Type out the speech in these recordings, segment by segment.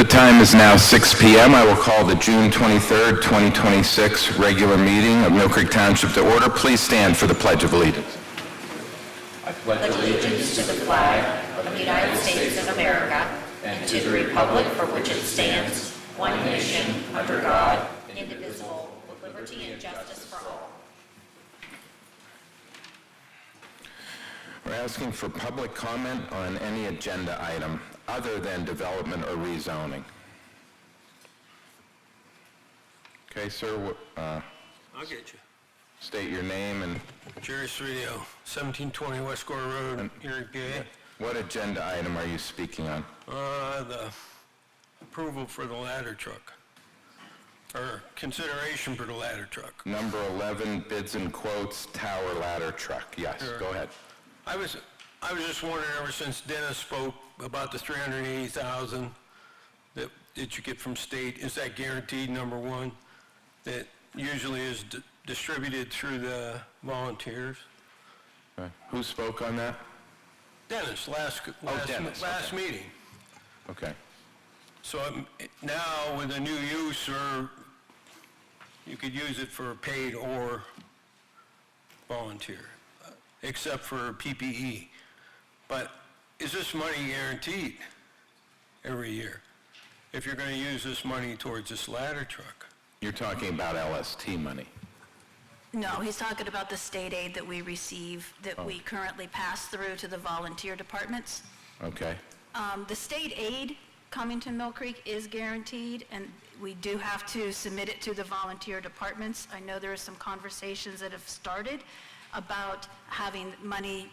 time is now 6 p.m. I will call the June 23rd, 2026 regular meeting of Mill Creek Township to order. Please stand for the Pledge of Allegiance. I pledge allegiance to the flag of the United States of America and to the republic for which it stands, one nation, under God, indivisible, with liberty and justice for all. We're asking for public comment on any agenda item other than development or rezoning. Okay, sir, I'll get you. state your name and Jerry Cerino, 1720 West Gore Road, Erie, PA. what agenda item are you speaking on? The approval for the ladder truck, or consideration for the ladder truck. Number 11, bids and quotes, tower ladder truck. Yes, Sure. go ahead. I was just wondering, ever since Dennis spoke about the $380,000 that you get from state, is that guaranteed, number one, that usually is distributed through the volunteers? Okay. Who spoke on that? Dennis, last Dennis, okay. meeting. Okay. So now with a new use, or you could use it for paid or volunteer, except for PPE. But is this money guaranteed every year if you're going to use this money towards this ladder truck? You're talking about LST money. No, he's talking about the state aid that we receive, that we currently pass through to the volunteer departments. Okay. The state aid coming to Mill Creek is guaranteed, and we do have to submit it to the volunteer departments. I know there are some conversations that have started about having money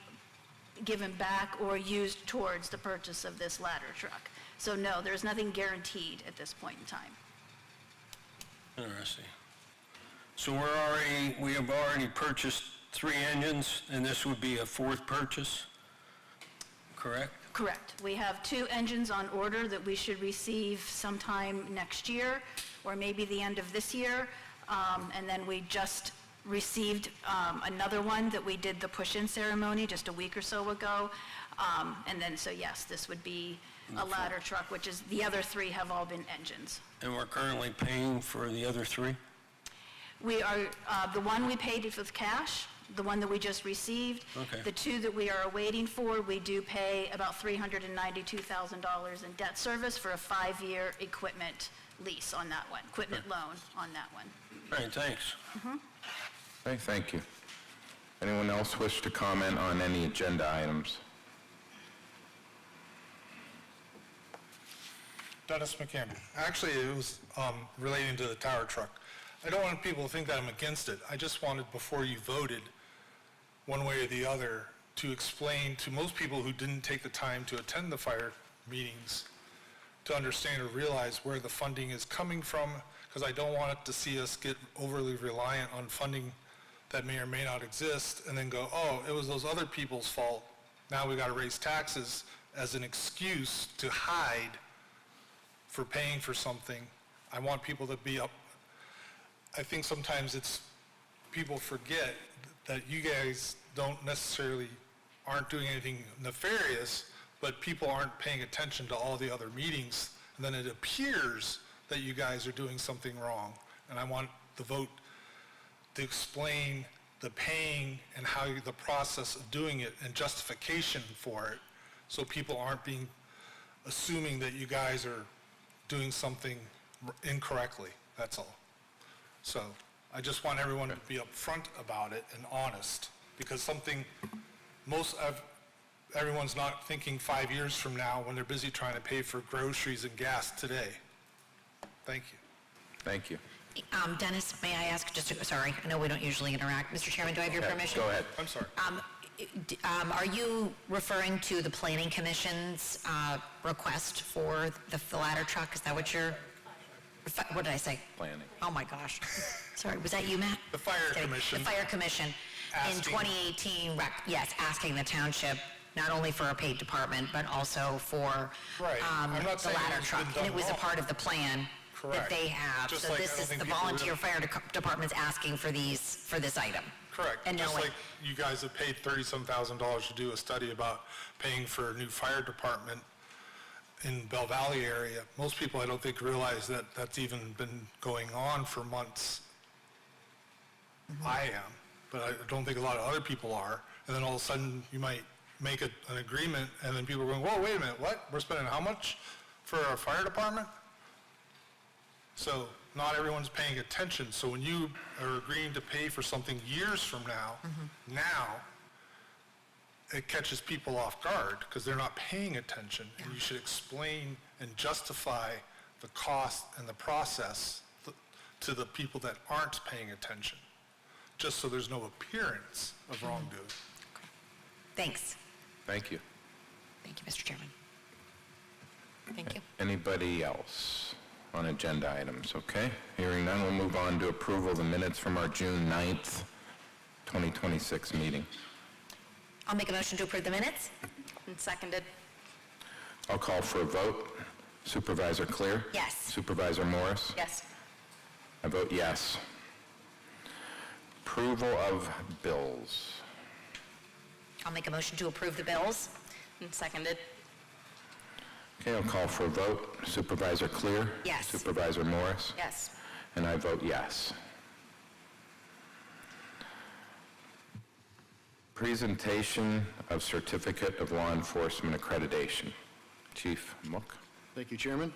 given back or used towards the purchase of this ladder truck. So no, there's nothing guaranteed at this point in time. Interesting. So we have already purchased 3 engines, and this would be a 4th purchase, correct? Correct. We have 2 engines on order that we should receive sometime next year, or maybe the end of this year. And then we just received another one that we did the push-in ceremony just a week or so ago. And then, so yes, this would be a ladder truck, which is, the other 3 have all been engines. And we're currently paying for the other 3? We are, the one we paid with cash, the one that we just received. Okay. The 2 that we are awaiting for, we do pay about $392,000 in debt service for a 5-year equipment lease on that one, equipment loan on that one. All right, thanks. Okay, thank you. Anyone else wish to comment on any agenda items? Dennis McCampbell. Actually, it was relating to the tower truck. I don't want people to think that I'm against it. I just wanted, before you voted, one way or the other, to explain to most people who didn't take the time to attend the fire meetings to understand or realize where the funding is coming from, because I don't want it to see us get overly reliant on funding that may or may not exist and then go, oh, it was those other people's fault. Now we got to raise taxes as an excuse to hide for paying for something. I want people to be up. I think sometimes people forget that you guys aren't doing anything nefarious, but people aren't paying attention to all the other meetings, and then it appears that you guys are doing something wrong. And I want the vote to explain the paying and how the process of doing it and justification for it, so people aren't assuming that you guys are doing something incorrectly. That's all. So I just want everyone to be upfront about it and honest, because everyone's not thinking 5 years from now when they're busy trying to pay for groceries and gas today. Thank you. Thank you. Dennis, may I ask, sorry, I know we don't usually interact. Mr. Chairman, do I have your permission? Go ahead. I'm sorry. Are you referring to the Planning Commission's request for the ladder truck? Is that what what did I say? Planning. Oh my gosh. Sorry, was that you, Matt? The Fire Commission. The Fire Commission in 2018, yes, asking the township not only for a paid department, but also for Right. I'm not the saying ladder it's truck. been done And it was a wrong. part of the plan Correct. that they have. Just So like I this don't is think the people volunteer really- fire department's asking for this item. Correct. And Just knowing- like you guys have paid $30,000 to do a study about paying for a new fire department, in Bell Valley area, most people I don't think realize that that's even been going on for months. I am, but I don't think a lot of other people are. And then all of a sudden, you might make an agreement, and then people are going, whoa, wait a minute, what? We're spending how much for our fire department? So not everyone's paying attention. So when you are agreeing to pay for something years from now, now it catches people off guard because they're not paying attention. And you should explain and justify the cost and the process to the people that aren't paying attention, just so there's no appearance of wrongdoing. Thanks. Thank you. Thank you, Mr. Chairman. Thank you. Anybody else on agenda items? Okay, hearing none, we'll move on to approval of the minutes from our June 9th, 2026 meeting. I'll make a motion to approve the minutes. And seconded. I'll call for a vote. Supervisor Clear? Yes. Supervisor Morris? Yes. I vote yes. Approval of bills. I'll make a motion to approve the bills. And seconded. Okay, I'll call for a vote. Supervisor Clear? Yes. Supervisor Morris? Yes. And I vote yes. Presentation of Certificate of Law Enforcement Accreditation. Chief Mook. Thank you, Chairman.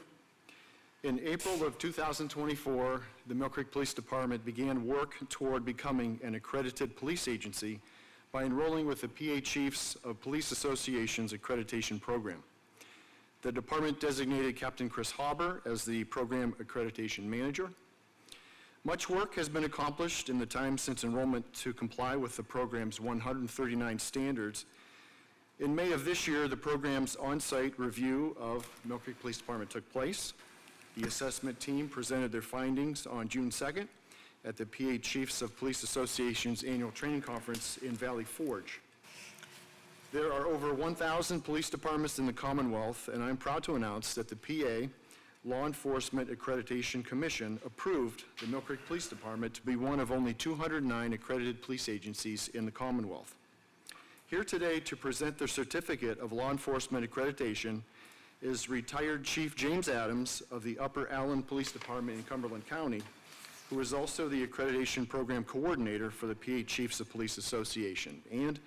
In April of 2024, the Mill Creek Police Department began work toward becoming an accredited police agency by enrolling with the PA Chiefs of Police Association's accreditation program. The department designated Captain Chris Hauber as the program accreditation manager. Much work has been accomplished in the time since enrollment to comply with the program's 139 standards. In May of this year, the program's on-site review of Mill Creek Police Department took place. The assessment team presented their findings on June 2nd at the PA Chiefs of Police Association's annual training conference in Valley Forge. There are over 1,000 police departments in the Commonwealth, and I'm proud to announce that the PA Law Enforcement Accreditation Commission approved the Mill Creek Police Department to be one of only 209 accredited police agencies in the Commonwealth. Here today to present their certificate of law enforcement accreditation is retired Chief James Adams of the Upper Allen Police Department in Cumberland County, who is also the accreditation program coordinator for the PA Chiefs of Police Association. And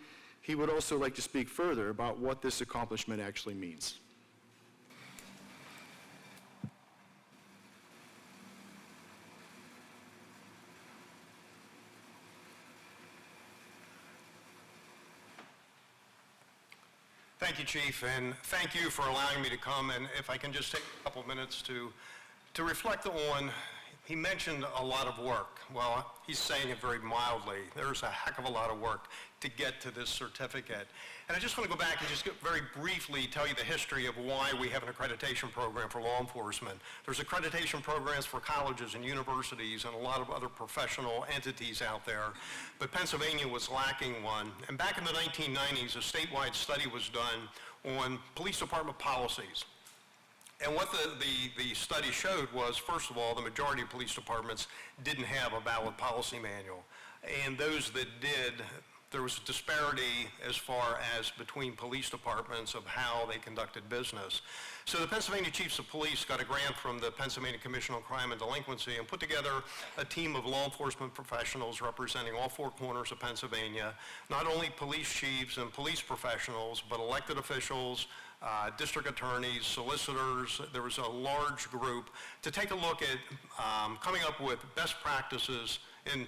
he would also like to speak further about what this accomplishment actually means. Thank you, Chief, and thank you for allowing me to come. And if I can just take a couple minutes to reflect on, he mentioned a lot of work. Well, he's saying it very mildly. There's a heck of a lot of work to get to this certificate. And I just want to go back and just very briefly tell you the history of why we have an accreditation program for law enforcement. There's accreditation programs for colleges and universities and a lot of other professional entities out there, but Pennsylvania was lacking one. And back in the 1990s, a statewide study was done on police department policies. And what the study showed was, first of all, the majority of police departments didn't have a valid policy manual. And those that did, there was a disparity as far as between police departments of how they conducted business. So the Pennsylvania Chiefs of Police got a grant from the Pennsylvania Commission on Crime and Delinquency and put together a team of law enforcement professionals representing all four corners of Pennsylvania, not only police chiefs and police professionals, but elected officials, district attorneys, solicitors. There was a large group to take a look at coming up with best practices in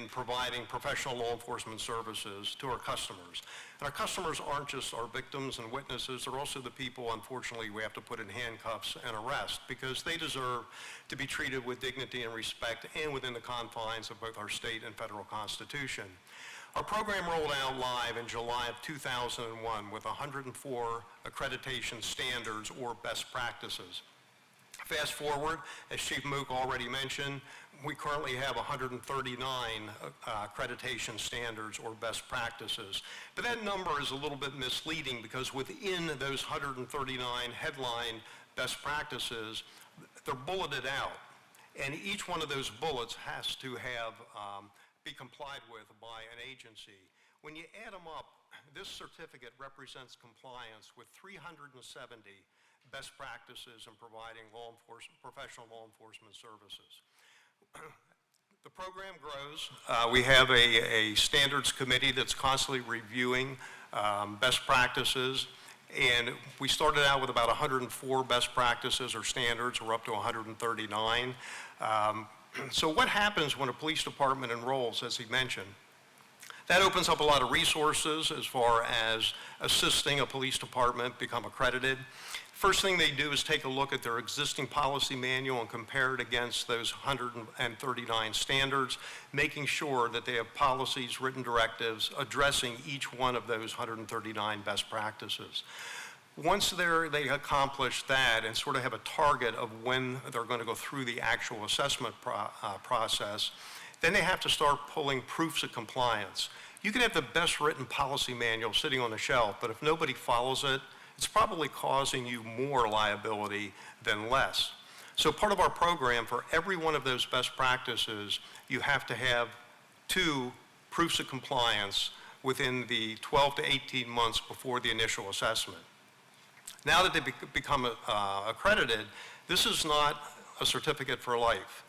providing professional law enforcement services to our customers. And our customers aren't just our victims and witnesses, they're also the people, unfortunately, we have to put in handcuffs and arrest because they deserve to be treated with dignity and respect and within the confines of both our state and federal constitution. Our program rolled out live in July of 2001 with 104 accreditation standards or best practices. Fast forward, as Chief Mook already mentioned, we currently have 139 accreditation standards or best practices. But that number is a little bit misleading because within those 139 headline best practices, they're bulleted out. And each one of those bullets has to have be complied with by an agency. When you add them up, this certificate represents compliance with 370 best practices in providing professional law enforcement services. The program grows. We have a standards committee that's constantly reviewing best practices, and we started out with about 104 best practices or standards. We're up to 139. So what happens when a police department enrolls, as he mentioned? That opens up a lot of resources as far as assisting a police department become accredited. First thing they do is take a look at their existing policy manual and compare it against those 139 standards, making sure that they have policies, written directives, addressing each one of those 139 best practices. Once they accomplish that and sort of have a target of when they're going to go through the actual assessment process, then they have to start pulling proofs of compliance. You can have the best written policy manual sitting on the shelf, but if nobody follows it, it's probably causing you more liability than less. So part of our program, for every one of those best practices, you have to have 2 proofs of compliance within the 12 to 18 months before the initial assessment. Now that they become accredited, this is not a certificate for life.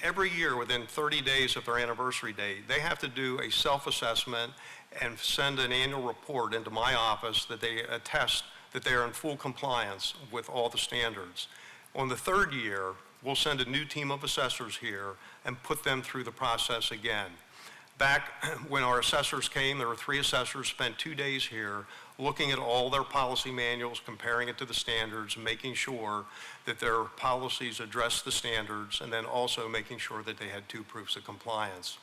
Every year, within 30 days of their anniversary date, they have to do a self-assessment and send an annual report into my office that they attest that they are in full compliance with all the standards. On the 3rd year, we'll send a new team of assessors here and put them through the process again. Back when our assessors came, there were 3 assessors, spent 2 days here looking at all their policy manuals, comparing it to the standards, making sure that their policies address the standards, and then also making sure that they had 2 proofs of compliance.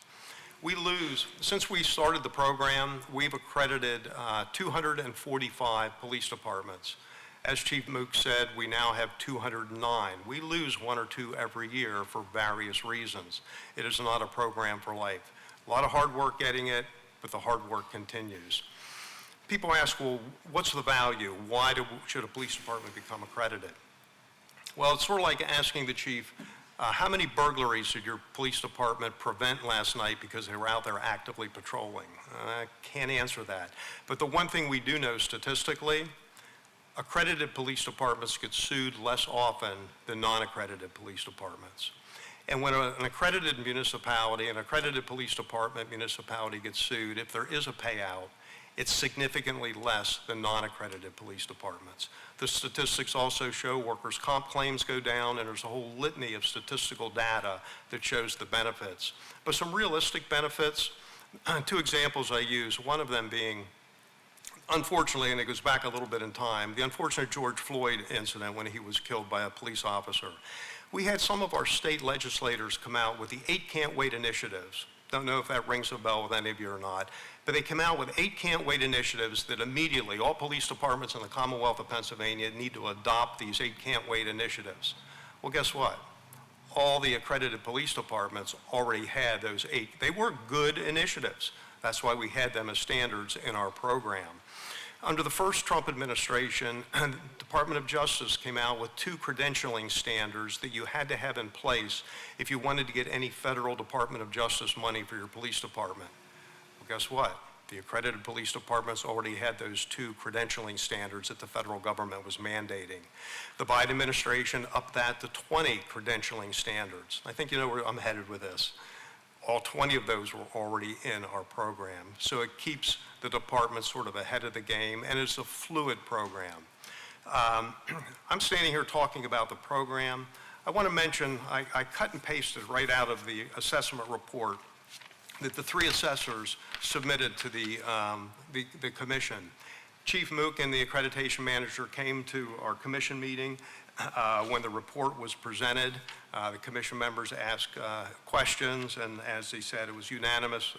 Since we started the program, we've accredited 245 police departments. As Chief Mook said, we now have 209. We lose 1 or 2 every year for various reasons. It is not a program for life. A lot of hard work getting it, but the hard work continues. People ask, well, what's the value? Why should a police department become accredited? Well, it's sort of like asking the chief, how many burglaries did your police department prevent last night because they were out there actively patrolling? I can't answer that. But the one thing we do know statistically, accredited police departments get sued less often than non-accredited police departments. And when an accredited municipality, an accredited police department municipality gets sued, if there is a payout, it's significantly less than non-accredited police departments. The statistics also show workers' comp claims go down, and there's a whole litany of statistical data that shows the benefits. But some realistic benefits, 2 examples I use, one of them being, unfortunately, and it goes back a little bit in time, the unfortunate George Floyd incident when he was killed by a police officer. We had some of our state legislators come out with the 8 Can't Wait initiatives. Don't know if that rings a bell with any of you or not, but they came out with 8 Can't Wait initiatives that immediately all police departments in the Commonwealth of Pennsylvania need to adopt these 8 Can't Wait initiatives. Well, guess what? All the accredited police departments already had those 8. They were good initiatives. That's why we had them as standards in our program. Under the first Trump administration, the Department of Justice came out with 2 credentialing standards that you had to have in place if you wanted to get any federal Department of Justice money for your police department. Well, guess what? The accredited police departments already had those 2 credentialing standards that the federal government was mandating. The Biden administration upped that to 20 credentialing standards. I think you know where I'm headed with this. All 20 of those were already in our program. So it keeps the department sort of ahead of the game, and it's a fluid program. I'm standing here talking about the program. I want to mention, I cut and pasted right out of the assessment report that the 3 assessors submitted to the commission. Chief Mook and the accreditation manager came to our commission meeting. When the report was presented, the commission members asked questions, and as they said, it was unanimous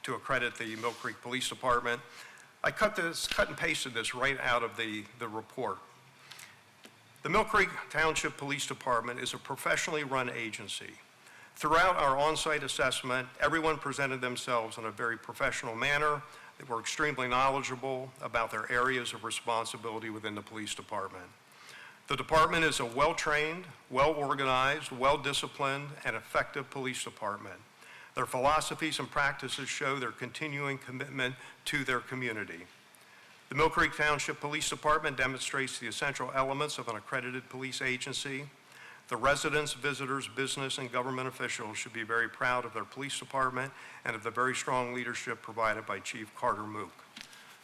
to accredit the Mill Creek Police Department. I cut and pasted this right out of the report. The Mill Creek Township Police Department is a professionally run agency. Throughout our on-site assessment, everyone presented themselves in a very professional manner. They were extremely knowledgeable about their areas of responsibility within the police department. The department is a well-trained, well-organized, well-disciplined, and effective police department. Their philosophies and practices show their continuing commitment to their community. The The Mill Creek Township Police Department demonstrates the essential elements of an accredited police agency. The residents, visitors, business, and government officials should be very proud of their police department and of the very strong leadership provided by Chief Carter Mook.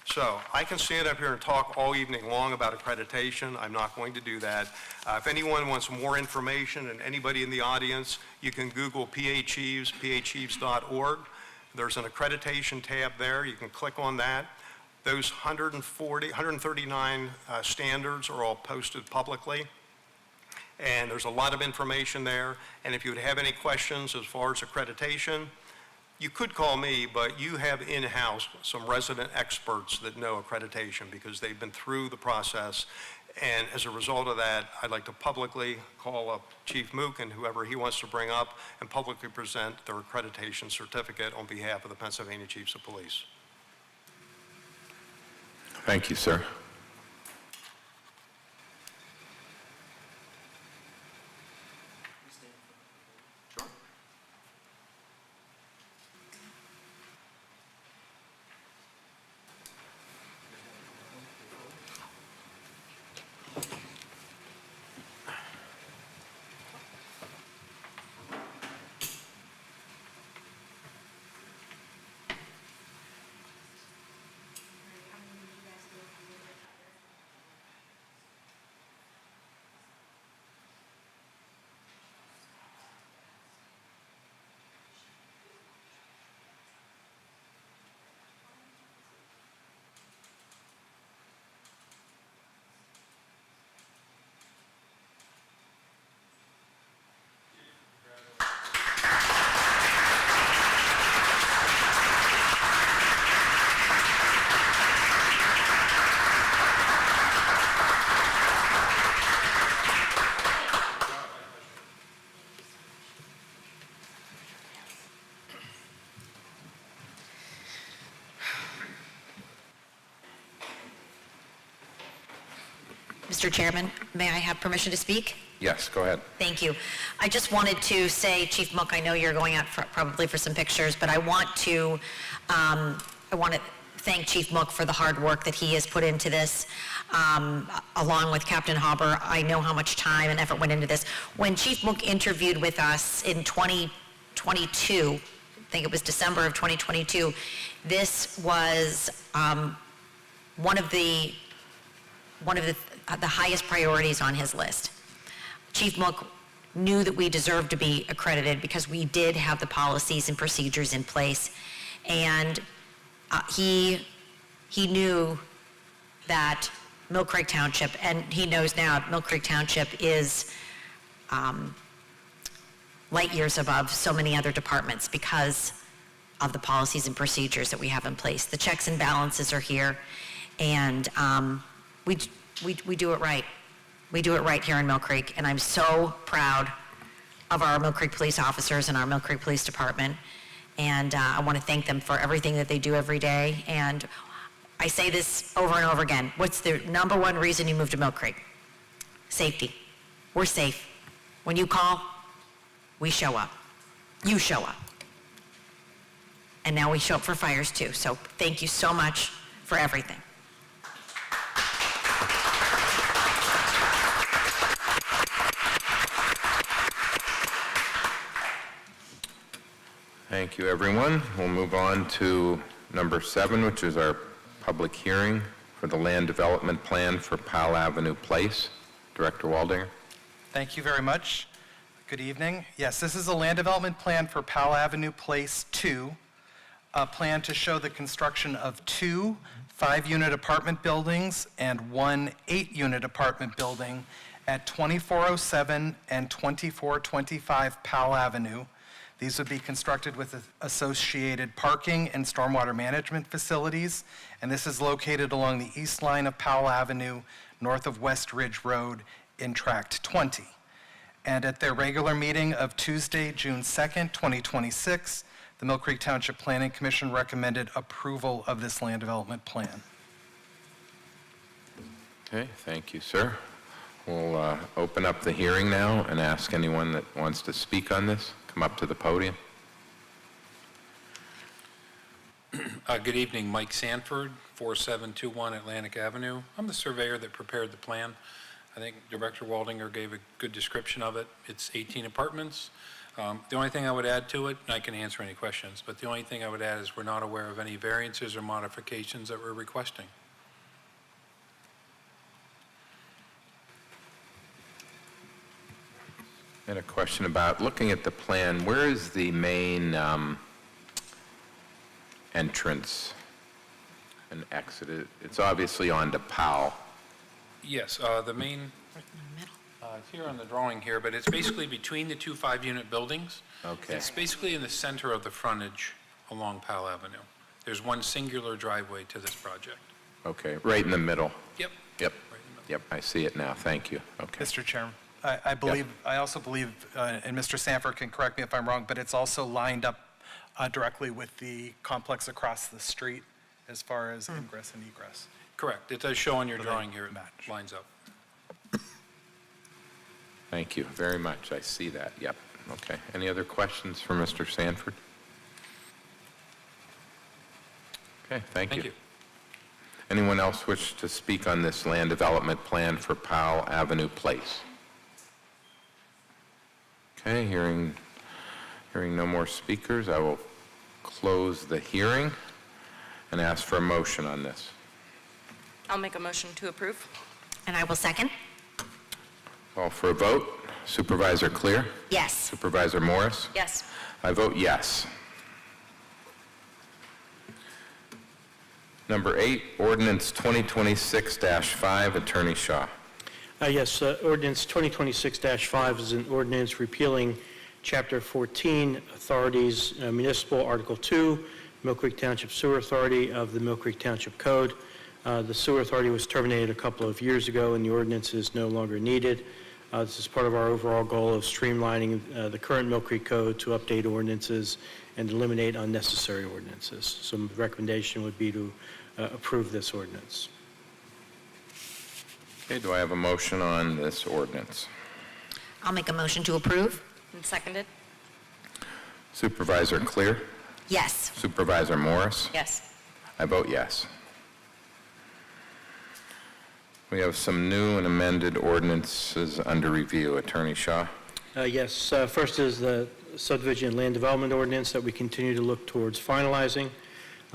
So I can stand up here and talk all evening long about accreditation. I'm not going to do that. If anyone wants more information, and anybody in the audience, you can Google PA Chiefs, pachiefs.org. There's an accreditation tab there. You can click on that. Those 139 standards are all posted publicly. And there's a lot of information there. And if you would have any questions as far as accreditation, you could call me, but you have in-house some resident experts that know accreditation because they've been through the process. And as a result of that, I'd like to publicly call up Chief Mook and whoever he wants to bring up and publicly present their accreditation certificate on behalf of the Pennsylvania Chiefs of Police. Thank you, sir. Mr. Chairman, may I have permission to speak? Yes, go ahead. Thank you. I just wanted to say, Chief Mook, I know you're going out probably for some pictures, but I want to thank Chief Mook for the hard work that he has put into this. Along with Captain Hauber, I know how much time and effort went into this. When Chief Mook interviewed with us in 2022, I think it was December of 2022, this was one of the highest priorities on his list. Chief Mook knew that we deserved to be accredited because we did have the policies and procedures in place, and he knew that Mill Creek Township, and he knows now Mill Creek Township is light years above so many other departments because of the policies and procedures that we have in place. The checks and balances are here, and we do it right. We do it right here in Mill Creek, and I'm so proud of our Mill Creek police officers and our Mill Creek Police Department, and I want to thank them for everything that they do every day. And I say this over and over again, what's the number one reason you move to Mill Creek? Safety. We're safe. When you call, we show up. You show up. And now we show up for fires too, so thank you so much for everything. Thank you, everyone. We'll move on to number 7, which is our public hearing for the land development plan for Powell Avenue Place. Director Waldinger. Thank you very much. Good evening. Yes, this is a land development plan for Powell Avenue Place 2, a plan to show the construction of 2 5-unit apartment buildings and 1 8-unit apartment building at 2407 and 2425 Powell Avenue. These would be constructed with associated parking and stormwater management facilities, and this is located along the east line of Powell Avenue, north of West Ridge Road in Tract 20. And at their regular meeting of Tuesday, June 2nd, 2026, the Mill Creek Township Planning Commission recommended approval of this land development plan. Okay, thank you, sir. We'll open up the hearing now and ask anyone that wants to speak on this, come up to the podium. Good evening, Mike Sanford, 4721 Atlantic Avenue. I'm the surveyor that prepared the plan. I think Director Waldinger gave a good description of it. It's 18 apartments. The only thing I would add to it, and I can answer any questions, but the only thing I would add is we're not aware of any variances or modifications that we're requesting. I had a question about, looking at the plan, where is the main entrance and exit? It's obviously onto Powell. Yes, the main, it's here on the drawing here, but it's basically between the two 5-unit buildings. Okay. It's basically in the center of the frontage along Powell Avenue. There's one singular driveway to this project. Okay, right in the middle. Yep. Yep, Right in the middle. yep, I see it now, thank you. Okay. Mr. Chairman, I also believe, and Mr. Sanford can correct me if I'm wrong, but it's also lined up directly with the complex across the street as far as ingress and egress. Correct. It does show on your So they drawing here, it match. lines up. Thank you very much, I see that, yep. Okay, any other questions for Mr. Sanford? Okay, thank you. Thank you. Anyone else wish to speak on this land development plan for Powell Avenue Place? Okay, hearing no more speakers, I will close the hearing and ask for a motion on this. I'll make a motion to approve. And I will second. Call for a vote. Supervisor Clear? Yes. Supervisor Morris? Yes. I vote yes. Number 8, ordinance 2026-5, Attorney Shaw. Yes, ordinance 2026-5 is an ordinance repealing Chapter 14, Authorities, Municipal, Article 2, Mill Creek Township Sewer Authority of the Mill Creek Township Code. The sewer authority was terminated a couple of years ago, and the ordinance is no longer needed. This is part of our overall goal of streamlining the current Mill Creek Code to update ordinances and eliminate unnecessary ordinances. So the recommendation would be to approve this ordinance. Okay, do I have a motion on this ordinance? I'll make a motion to approve. And seconded? Supervisor Clear? Yes. Supervisor Morris? Yes. I vote yes. We have some new and amended ordinances under review. Attorney Shaw? Yes, first is the subdivision and land development ordinance that we continue to look towards finalizing.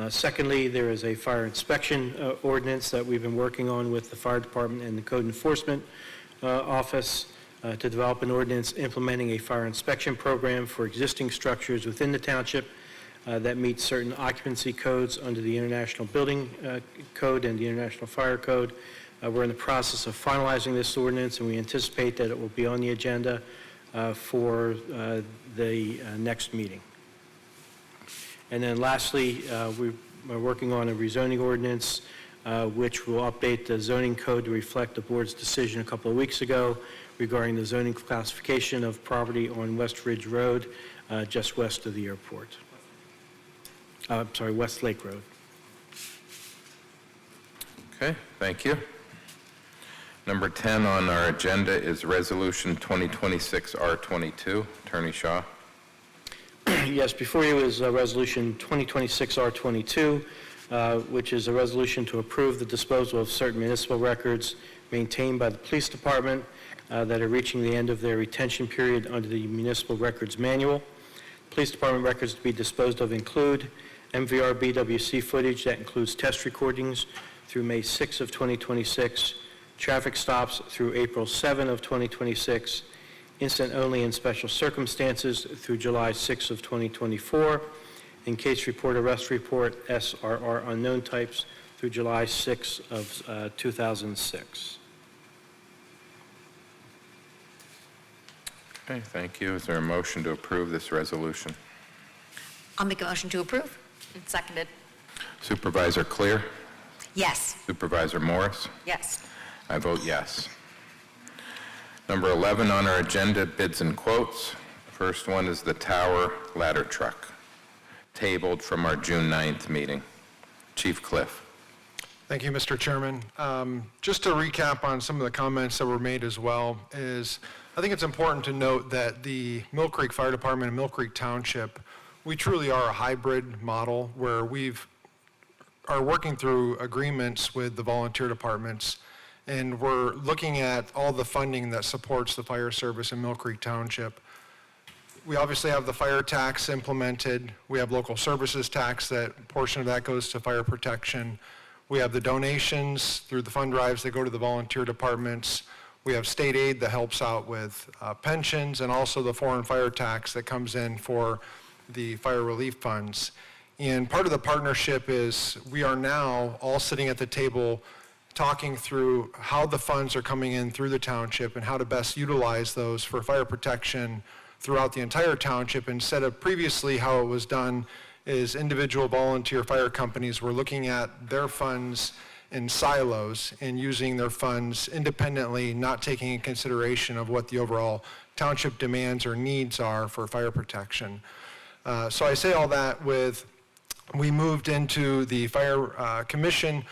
Secondly, there is a fire inspection ordinance that we've been working on with the fire department and the code enforcement office to develop an ordinance implementing a fire inspection program for existing structures within the township that meets certain occupancy codes under the International Building Code and the International Fire Code. We're in the process of finalizing this ordinance, and we anticipate that it will be on the agenda for the next meeting. And then lastly, we're working on a rezoning ordinance, which will update the zoning code to reflect the board's decision a couple of weeks ago regarding the zoning classification of property on West Ridge Road, just west of the airport. West Lake Road. Okay, thank you. Number 10 on our agenda is Resolution 2026-R22. Attorney Shaw? Yes, before you is Resolution 2026-R22, which is a resolution to approve the disposal of certain municipal records maintained by the police department that are reaching the end of their retention period under the Municipal Records Manual. Police department records to be disposed of include MVR BWC footage that includes test recordings through May 6 of 2026, traffic stops through April 7 of 2026, incident only in special circumstances through July 6 of 2024, and case report, arrest report, SRR unknown types through July 6 of 2006. Okay, thank you. Is there a motion to approve this resolution? I'll make a motion to approve. And seconded? Supervisor Clear? Yes. Supervisor Morris? Yes. I vote yes. Number 11 on our agenda, bids and quotes. First one is the tower ladder truck, tabled from our June 9th meeting. Chief Cliff. Thank you, Mr. Chairman. Just to recap on some of the comments that were made as well, is I think it's important to note that the Mill Creek Fire Department and Mill Creek Township, we truly are a hybrid model where we've are working through agreements with the volunteer departments, and we're looking at all the funding that supports the fire service in Mill Creek Township. We obviously have the fire tax implemented. We have local services tax, that portion of that goes to fire protection. We have the donations through the fund drives that go to the volunteer departments. We have state aid that helps out with pensions, and also the foreign fire tax that comes in for the fire relief funds. And part of the partnership is we are now all sitting at the table talking through how the funds are coming in through the township and how to best utilize those for fire protection throughout the entire township, instead of previously how it was done is individual volunteer fire companies were looking at their funds in silos and using their funds independently, not taking in consideration of what the overall township demands or needs are for fire protection. So I say all that with, we moved into the fire commission.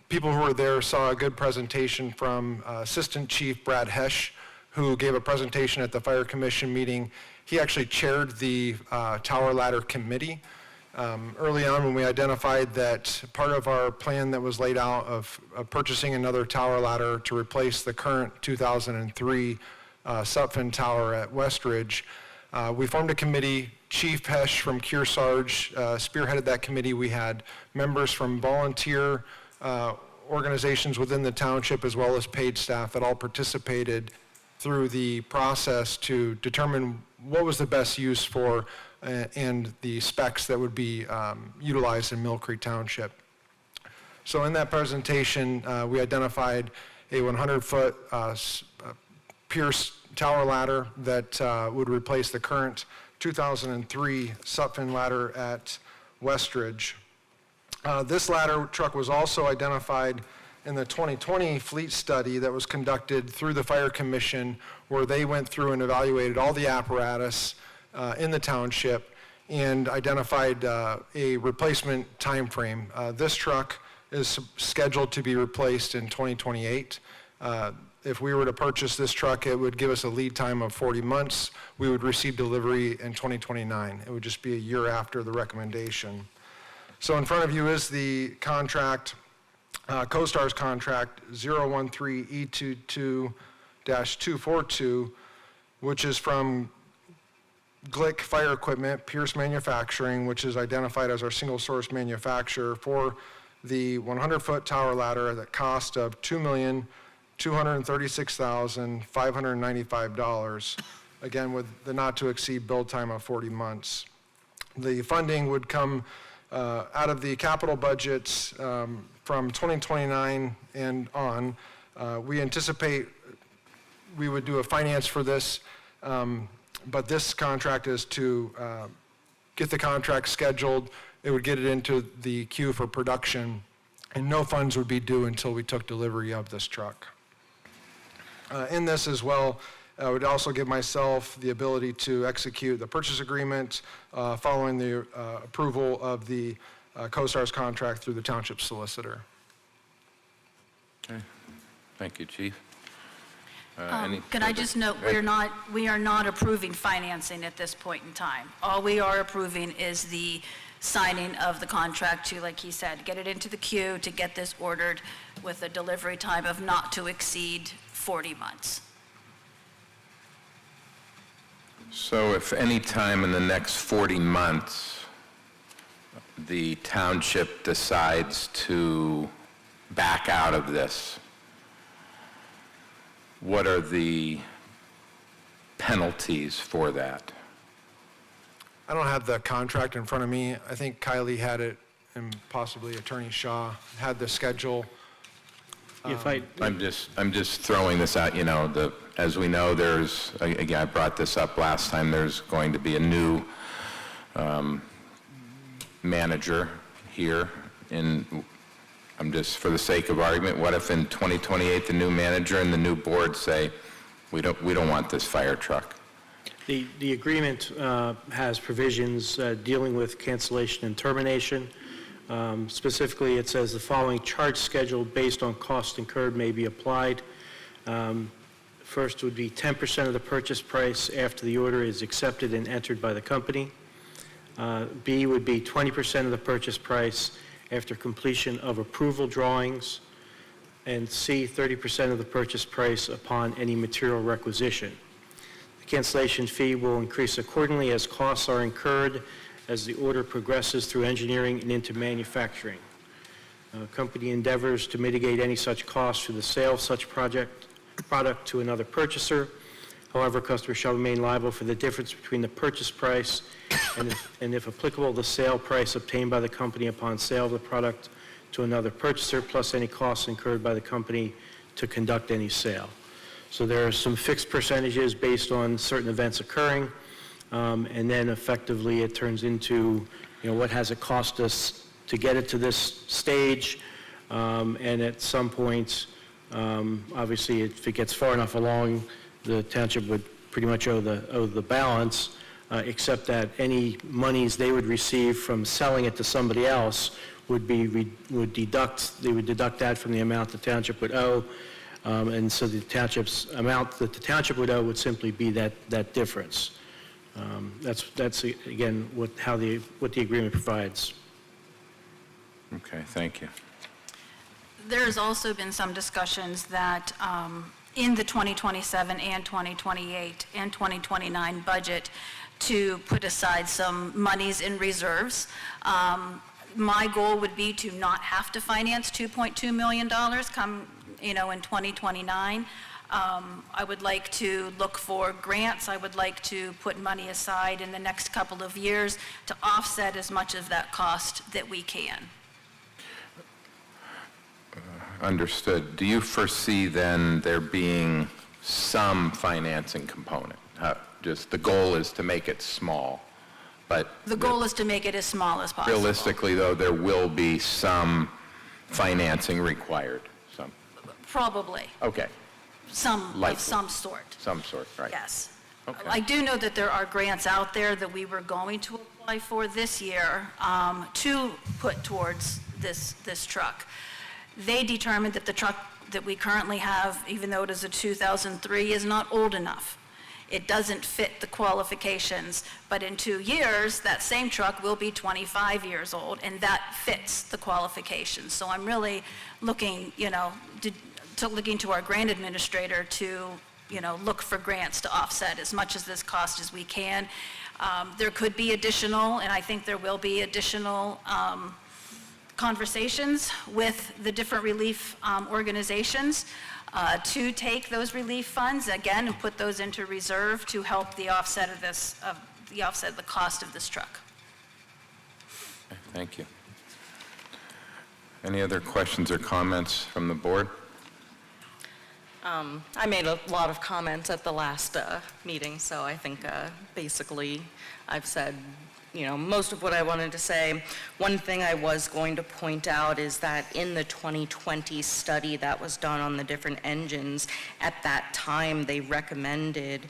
People who were there saw a good presentation from Assistant Chief Brad Hesch, who gave a presentation at the fire commission meeting. He actually chaired the Tower Ladder Committee. Early on, when we identified that part of our plan that was laid out of purchasing another tower ladder to replace the current 2003 Sutphin Tower at Westridge, we formed a committee. Chief Hesch from Kearsarge spearheaded that committee. We had members from volunteer organizations within the township, as well as paid staff, that all participated through the process to determine what was the best use for and the specs that would be utilized in Mill Creek Township. So in that presentation, we identified a 100-foot pierced tower ladder that would replace the current 2003 Sutphin ladder at Westridge. This ladder truck was also identified in the 2020 fleet study that was conducted through the Fire Commission, where they went through and evaluated all the apparatus in the township and identified a replacement time frame. This truck is scheduled to be replaced in 2028. If we were to purchase this truck, it would give us a lead time of 40 months. We would receive delivery in 2029. It would just be a year after the recommendation. So in front of you is the contract, CoStar's contract 013E22-242, which is from Glick Fire Equipment, Pierce Manufacturing, which is identified as our single source manufacturer for the 100-foot tower ladder at a cost of $2,236,595, again with the not to exceed build time of 40 months. The funding would come out of the capital budgets from 2029 and on. We anticipate we would do a finance for this, but this contract is to get the contract scheduled. It would get it into the queue for production, and no funds would be due until we took delivery of this truck. In this as well, I would also give myself the ability to execute the purchase agreement following the approval of the CoStar's contract through the township solicitor. Okay. Thank you, Chief. Can I just note, we are not approving financing at this point in time. All we are approving is the signing of the contract to, like he said, get it into the queue to get this ordered with a delivery time of not to exceed 40 months. So if any time in the next 40 months, the township decides to back out of this, what are the penalties for that? I don't have the contract in front of me. I think Kylie had it, and possibly Attorney Shaw had the schedule. I'm just throwing this out, as we know, there's, again, I brought this up last time, there's going to be a new manager here, and I'm just, for the sake of argument, what if in 2028 the new manager and the new board say, we don't want this fire truck? The agreement has provisions dealing with cancellation and termination. Specifically, it says the following charge schedule based on cost incurred may be applied. First would be 10% of the purchase price after the order is accepted and entered by the company. B would be 20% of the purchase price after completion of approval drawings, and C, 30% of the purchase price upon any material requisition. The cancellation fee will increase accordingly as costs are incurred as the order progresses through engineering and into manufacturing. Company endeavors to mitigate any such costs through the sale of such product to another purchaser. However, customers shall remain liable for the difference between the purchase price and if applicable, the sale price obtained by the company upon sale of the product to another purchaser, plus any costs incurred by the company to conduct any sale. So there are some fixed percentages based on certain events occurring, and then effectively it turns into, what has it cost us to get it to this stage, and at some point, obviously, if it gets far enough along, the township would pretty much owe the balance, except that any monies they would receive from selling it to somebody else would deduct that from the amount the township would owe, and so the township's amount that the township would owe would simply be that difference. That's again what the agreement provides. Okay, thank you. There's also been some discussions that in the 2027 and 2028 and 2029 budget to put aside some monies in reserves. My goal would be to not have to finance $2.2 million come, in 2029. I would like to look for grants. I would like to put money aside in the next couple of years to offset as much of that cost that we can. Understood. Do you foresee then there being some financing component? Just the goal is to make it small, but... The goal is to make it as small as possible. Realistically, though, there will be some financing required, some... Probably. Okay, Some Likely. of some sort. some sort, right? Yes. Okay. I do know that there are grants out there that we were going to apply for this year to put towards this truck. They determined that the truck that we currently have, even though it is a 2003, is not old enough. It doesn't fit the qualifications, but in 2 years, that same truck will be 25 years old, and that fits the qualifications. So I'm really looking, looking to our grant administrator to, look for grants to offset as much of this cost as we can. There could be additional, and I think there will be additional conversations with the different relief organizations to take those relief funds again and put those into reserve to help the offset of the cost of this truck. Okay, thank you. Any other questions or comments from the board? I made a lot of comments at the last meeting, so I think basically I've said most of what I wanted to say. One thing I was going to point out is that in the 2020 study that was done on the different engines, at that time they recommended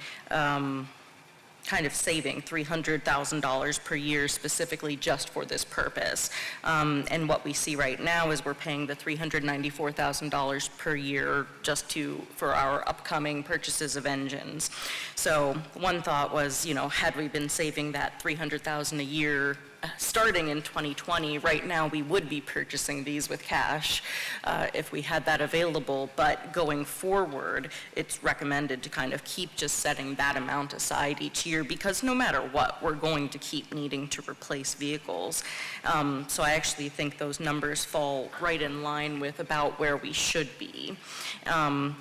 kind of saving $300,000 per year specifically just for this purpose. And what we see right now is we're paying the $394,000 per year just for our upcoming purchases of engines. So one thought was, had we been saving that $300,000 a year starting in 2020, right now we would be purchasing these with cash if we had that available, but going forward, it's recommended to kind of keep just setting that amount aside each year because no matter what, we're going to keep needing to replace vehicles. So I actually think those numbers fall right in line with about where we should be. And,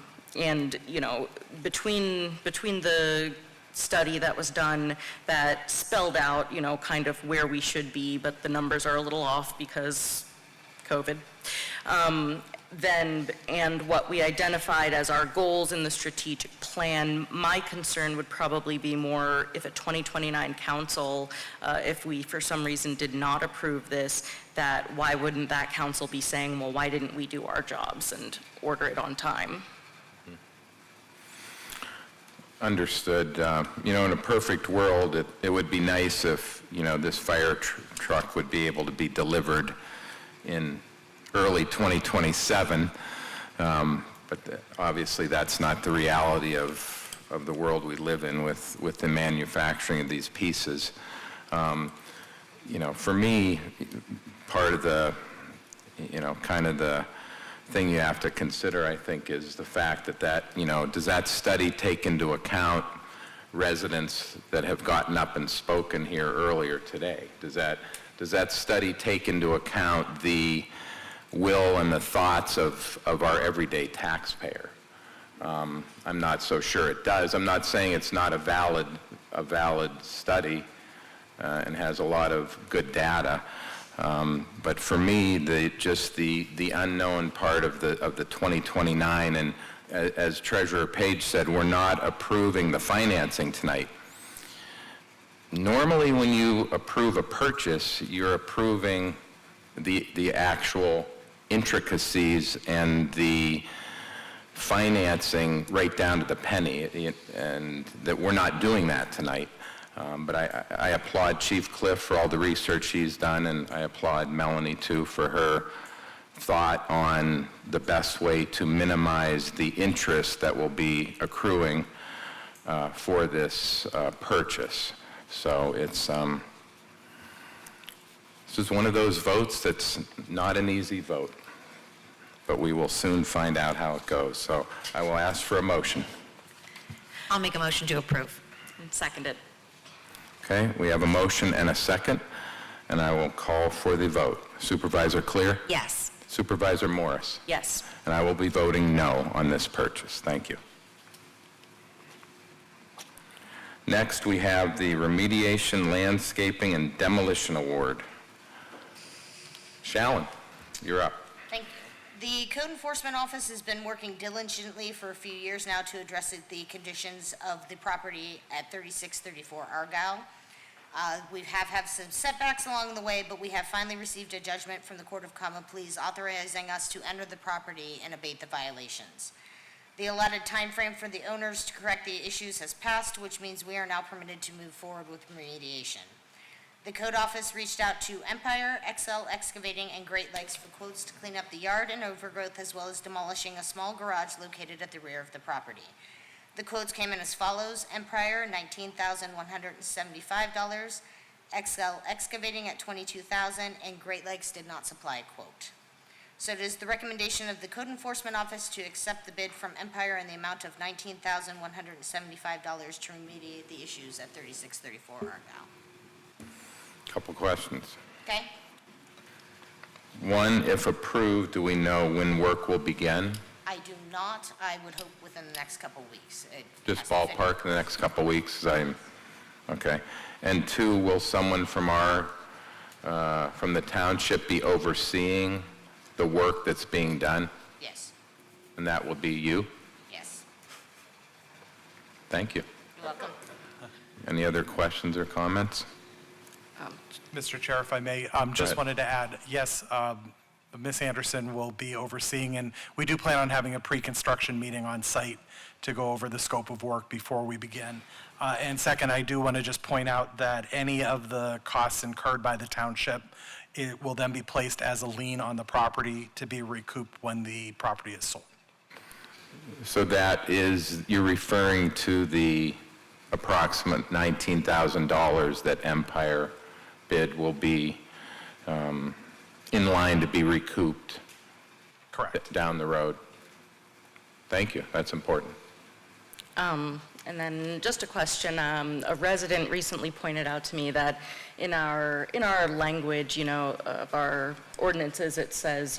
between the study that was done that spelled out, kind of where we should be, but the numbers are a little off because COVID. And what we identified as our goals in the strategic plan, my concern would probably be more if a 2029 council, if we for some reason did not approve this, that why wouldn't that council be saying, well, why didn't we do our jobs and order it on time? Understood. In a perfect world, it would be nice if, this fire truck would be able to be delivered in early 2027. But obviously, that's not the reality of the world we live in with the manufacturing of these pieces. For me, part of the kind of the thing you have to consider, I think, is the fact that, does that study take into account residents that have gotten up and spoken here earlier today? Does that study take into account the will and the thoughts of our everyday taxpayer? I'm not so sure it does. I'm not saying it's not a valid study and has a lot of good data. But for me, the unknown part of the 2029, and as Treasurer Page said, we're not approving the financing tonight. Normally, when you approve a purchase, you're approving the actual intricacies and the financing right down to the penny, and that we're not doing that tonight. But I applaud Chief Cliff for all the research he's done, and I applaud Melanie, too, for her thought on the best way to minimize the interest that will be accruing for this purchase. So this is one of those votes that's not an easy vote, but we will soon find out how it goes. So I will ask for a motion. I'll make a motion to approve. Seconded. Okay, we have a motion and a second, and I will call for the vote. Supervisor Clear? Yes. Supervisor Morris? Yes. And I will be voting no on this purchase. Thank you. Next, we have the Remediation, Landscaping, and Demolition Award. Shallon, you're up. Thank you. The Code Enforcement Office has been working diligently for a few years now to address the conditions of the property at 3634 Argyle. We have had some setbacks along the way, but we have finally received a judgment from the Court of Common Pleas authorizing us to enter the property and abate the violations. The allotted time frame for the owners to correct the issues has passed, which means we are now permitted to move forward with remediation. The Code Office reached out to Empire, XL Excavating, and Great Lakes for quotes to clean up the yard and overgrowth, as well as demolishing a small garage located at the rear of the property. The quotes came in as follows: Empire, $19,175, XL Excavating at $22,000, and Great Lakes did not supply a quote. So it is the recommendation of the Code Enforcement Office to accept the bid from Empire in the amount of $19,175 to remediate the issues at 3634 Argyle. Couple questions. Okay? One, if approved, do we know when work will begin? I do not. I would hope within the next couple of weeks. Just ballpark in the next couple of weeks? Okay. And two, will someone from from the township be overseeing the work that's being done? Yes. And that will be you? Yes. Thank you. You're welcome. Any other questions or comments? Mr. Chair, if I may, just wanted to add, yes, Ms. Anderson will be overseeing, and we do plan on having a pre-construction meeting on site to go over the scope of work before we begin. And second, I do want to just point out that any of the costs incurred by the township, it will then be placed as a lien on the property to be recouped when the property is sold. So that is, you're referring to the approximate $19,000 that Empire bid will be in line to be recouped. Correct. Down the road. Thank you, that's important. And then just a question, a resident recently pointed out to me that in our language, of our ordinances, it says,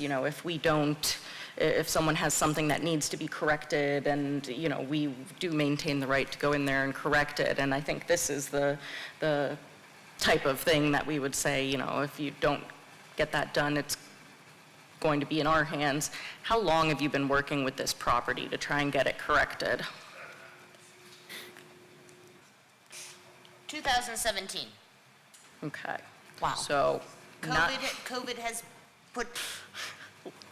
if someone has something that needs to be corrected, and, we do maintain the right to go in there and correct it. And I think this is the type of thing that we would say, if you don't get that done, it's going to be in our hands. How long have you been working with this property to try and get it corrected? 2017. Okay. Wow. So, not, COVID has put,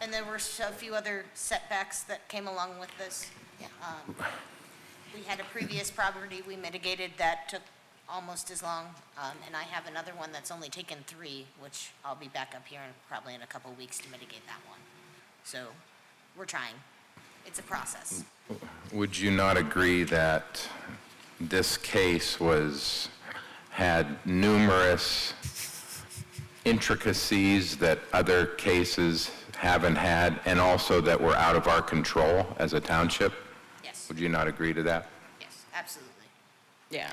and there were a few other setbacks that came along with this. We had a previous property we mitigated that took almost as long, and I have another one that's only taken 3, which I'll be back up here probably in a couple weeks to mitigate that one. So we're trying. It's a process. Would you not agree that this case had numerous intricacies that other cases haven't had, and also that were out of our control as a township? Yes, Would you not agree to that? yes, absolutely. Yeah.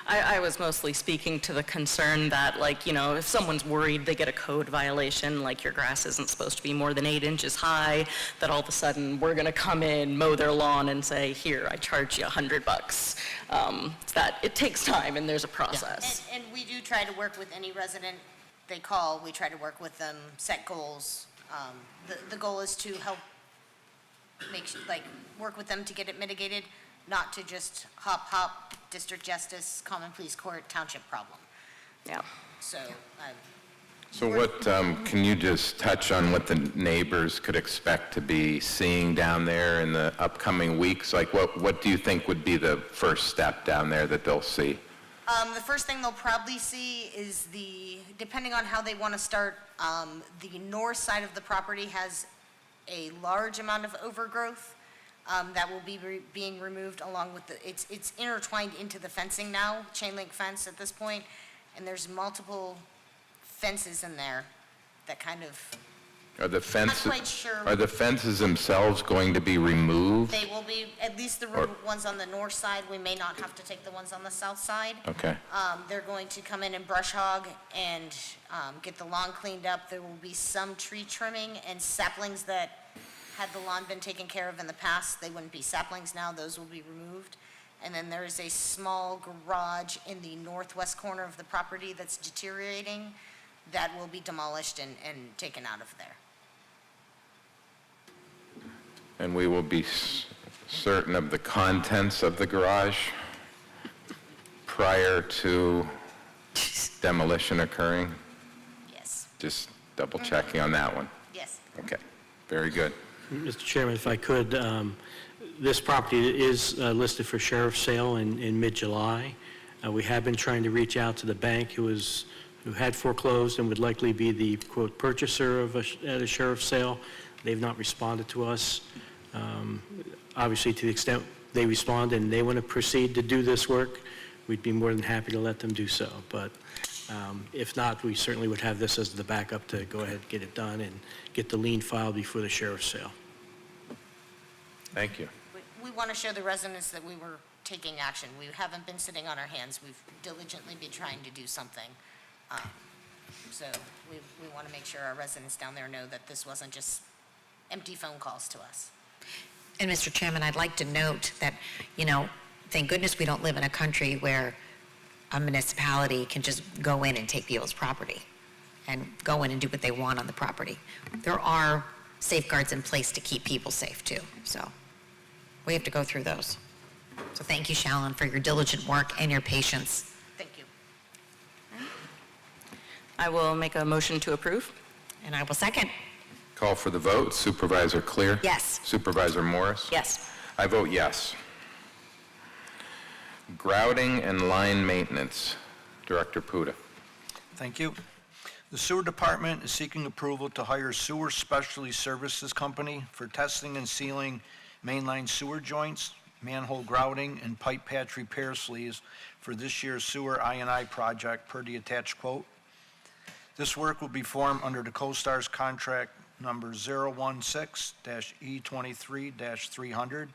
I was mostly speaking to the concern that, like, you know, if someone's worried they get a code violation, like your grass isn't supposed to be more than 8 inches high, that all of a sudden we're going to come in, mow their lawn, and say, here, I charge you $100. That it takes time and there's a process. And we do try to work with any resident they call. We try to work with them, set goals. The goal is to help work with them to get it mitigated, not to just hop, district justice, common police court, township problem. Yeah. So, So what, can you just touch on what the neighbors could expect to be seeing down there in the upcoming weeks? Like, what do you think would be the first step down there that they'll see? the first thing they'll probably see is depending on how they want to start, the north side of the property has a large amount of overgrowth that will be being removed along with it's intertwined into the fencing now, chain link fence at this point, and there's multiple fences in there that kind of, Are the fences, quite sure. are the fences themselves going to be removed? they will be, at least the ones on the north side, we may not have to take the ones on the south side. Okay. They're going to come in and brush hog and get the lawn cleaned up. There will be some tree trimming and saplings that, had the lawn been taken care of in the past, they wouldn't be saplings now, those will be removed. And then there is a small garage in the northwest corner of the property that's deteriorating that will be demolished and taken out of there. And we will be certain of the contents of the garage prior to demolition occurring? Yes, Just double checking on that one. yes. Okay, very good. Mr. Chairman, if I could, this property is listed for sheriff's sale in mid-July. We have been trying to reach out to the bank who had foreclosed and would likely be the, quote, purchaser at a sheriff's sale. They've not responded to us. Obviously, to the extent they respond and they want to proceed to do this work, we'd be more than happy to let them do so. But if not, we certainly would have this as the backup to go ahead and get it done and get the lien filed before the sheriff's sale. Thank you. We want to show the residents that we were taking action. We haven't been sitting on our hands. We've diligently been trying to do something. So we want to make sure our residents down there know that this wasn't just empty phone calls to us. And Mr. Chairman, I'd like to note that, you know, thank goodness we don't live in a country where a municipality can just go in and take people's property and go in and do what they want on the property. There are safeguards in place to keep people safe too, so we have to go through those. So thank you, Shallon, for your diligent work and your patience. Thank you. I will make a motion to approve. And I will second. Call for the vote. Supervisor Clear? Yes. Supervisor Morris? Yes. I vote yes. Grouting and line maintenance. Director Puda. Thank you. The Sewer Department is seeking approval to hire Sewer Specialty Services Company for testing and sealing mainline sewer joints, manhole grouting, and pipe patch repair sleeves for this year's sewer I&I project per the attached quote. This work will be performed under the CoStar's contract number 016-E23-300.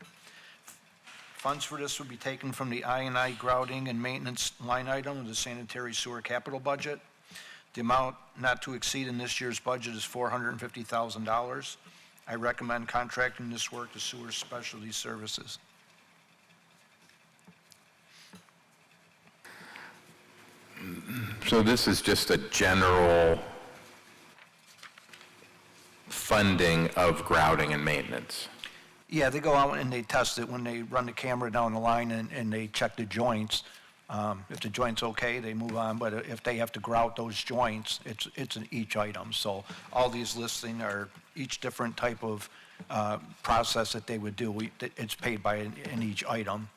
Funds for this will be taken from the I&I grouting and maintenance line item of the sanitary sewer capital budget. The amount not to exceed in this year's budget is $450,000. I recommend contracting this work to Sewer Specialty Services. So this is just a general funding of grouting and maintenance? Yeah, they go out and they test it when they run the camera down the line and they check the joints. If the joint's okay, they move on, but if they have to grout those joints, it's in each item. So all these listing are each different type of process that they would do. It's paid by in each item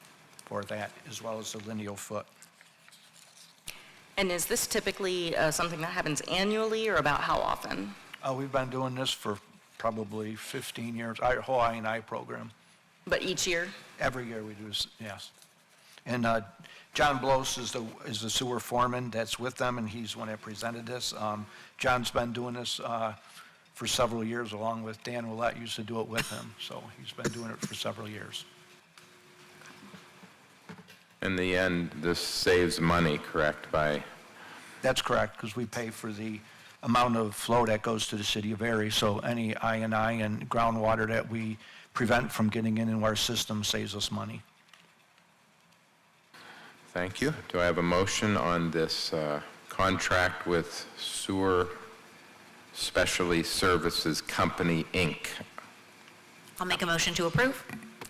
for that, as well as the lineal foot. And is this typically something that happens annually, or about how often? We've been doing this for probably 15 years, our whole I&I program. But each year? Every year we do this, yes. And John Bloss is the sewer foreman that's with them, and he's the one that presented this. John's been doing this for several years, along with Dan Willett used to do it with him, so he's been doing it for several years. In the end, this saves money, correct, by, That's correct, because we pay for the amount of flow that goes to the city of Erie, so any I&I and groundwater that we prevent from getting into our system saves us money. thank you. Do I have a motion on this contract with Sewer Specialty Services Company, Inc.? I'll make a motion to approve.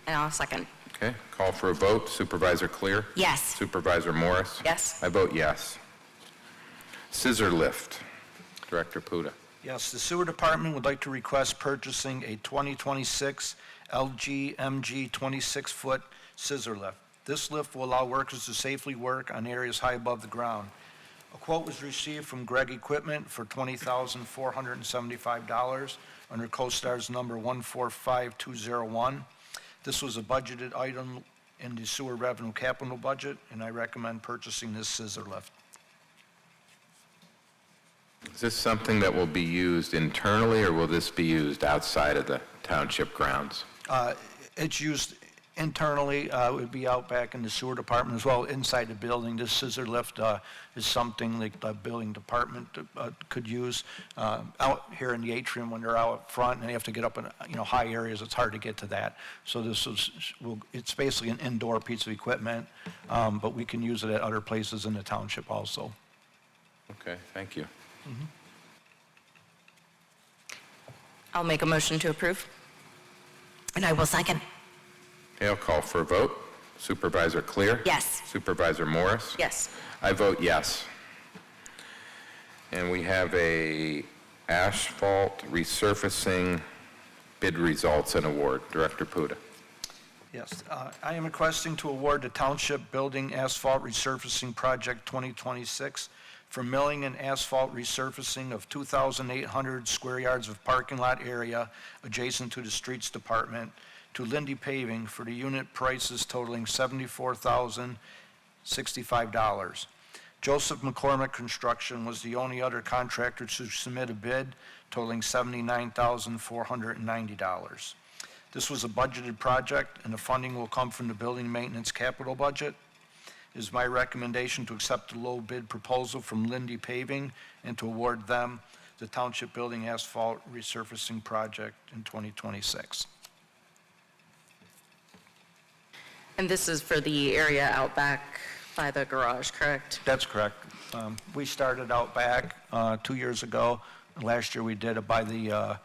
And I'll second. Okay, call for a vote. Supervisor Clear? Yes. Supervisor Morris? Yes. I vote yes. Scissor lift. Director Puda. Yes, the sewer department would like to request purchasing a 2026 LG MG 26-foot scissor lift. This lift will allow workers to safely work on areas high above the ground. A quote was received from Greg Equipment for $20,475 under CoStar's number 145201. This was a budgeted item in the sewer revenue capital budget, and I recommend purchasing this scissor lift. Is this something that will be used internally, or will this be used outside of the township grounds? It's used internally. It would be out back in the sewer department as well, inside the building. This scissor lift is something like the building department could use. Out here in the atrium, when they're out front and they have to get up in, high areas, it's hard to get to that. So it's basically an indoor piece of equipment, but we can use it at other places in the township also. Okay, thank you. I'll make a motion to approve. And I will second. Okay, I'll call for a vote. Supervisor Clear? Yes. Supervisor Morris? Yes. I vote yes. And we have a asphalt resurfacing bid results and award. Director Puda. Yes, I am requesting to award the Township Building Asphalt Resurfacing Project 2026 for milling and asphalt resurfacing of 2,800 square yards of parking lot area adjacent to the Streets Department to Lindy Paving for the unit prices totaling $74,065. Joseph McCormick Construction was the only other contractor to submit a bid totaling $79,490. This was a budgeted project, and the funding will come from the building maintenance capital budget. It is my recommendation to accept the low bid proposal from Lindy Paving and to award them the Township Building Asphalt Resurfacing Project in 2026. And this is for the area out back by the garage, correct? That's correct. We started out back 2 years ago. Last year, we did it by the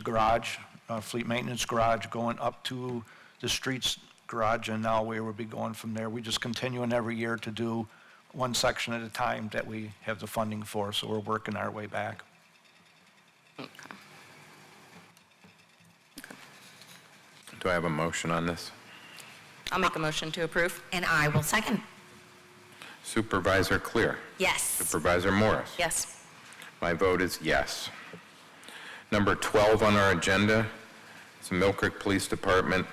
garage, fleet maintenance garage, going up to the streets garage, and now we will be going from there. We just continuing every year to do one section at a time that we have the funding for, so we're working our way back. Do I have a motion on this? I'll make a motion to approve. And I will second. Supervisor Clear? Yes. Supervisor Morris? Yes. My vote is yes. Number 12 on our agenda is the Mill Creek Police Department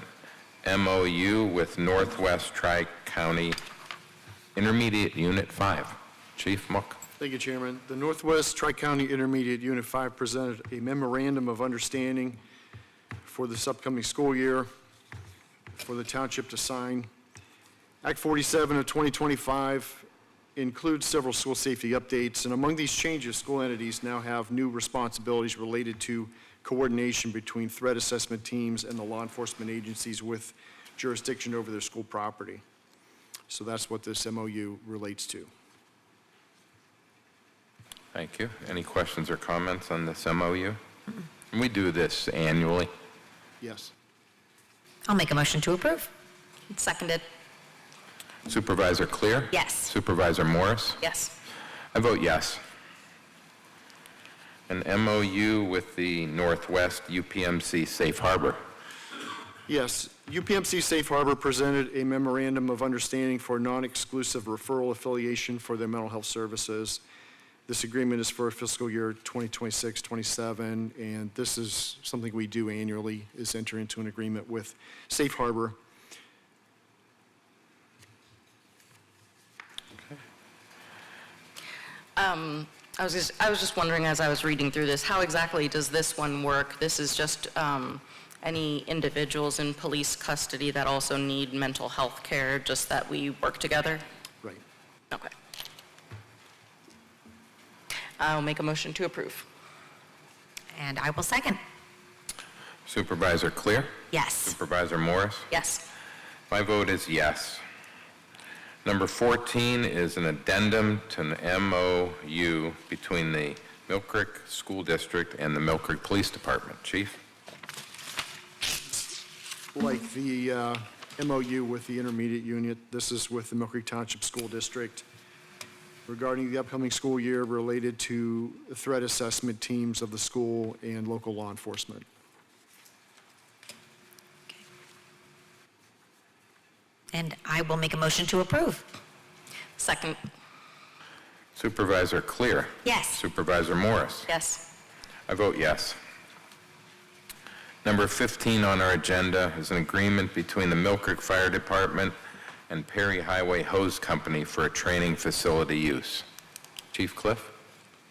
MOU with Northwest Tri-County Intermediate Unit 5. Chief Mook. Thank you, Chairman. The Northwest Tri-County Intermediate Unit 5 presented a memorandum of understanding for this upcoming school year for the township to sign. Act 47 of 2025 includes several school safety updates, and among these changes, school entities now have new responsibilities related to coordination between threat assessment teams and the law enforcement agencies with jurisdiction over their school property. So that's what this MOU relates to. Thank you. Any questions or comments on this MOU? We do this annually. Yes. I'll make a motion to approve. Seconded. Supervisor Clear? Yes. Supervisor Morris? Yes. I vote yes. An MOU with the Northwest UPMC Safe Harbor. Yes, UPMC Safe Harbor presented a memorandum of understanding for non-exclusive referral affiliation for their mental health services. This agreement is for fiscal year 2026-27, and this is something we do annually, is enter into an agreement with Safe Harbor. I was just wondering, as I was reading through this, how exactly does this one work? This is just any individuals in police custody that also need mental health care, just that we work together? Right. Okay. I'll make a motion to approve. And I will second. Supervisor Clear? Yes. Supervisor Morris? Yes. My vote is yes. Number 14 is an addendum to an MOU between the Mill Creek School District and the Mill Creek Police Department. Chief? Like the MOU with the intermediate unit, this is with the Mill Creek Township School District regarding the upcoming school year related to threat assessment teams of the school and local law enforcement. And I will make a motion to approve. Second. Supervisor Clear? Yes. Supervisor Morris? Yes. I vote yes. Number 15 on our agenda is an agreement between the Mill Creek Fire Department and Perry Highway Hose Company for a training facility use. Chief Cliff?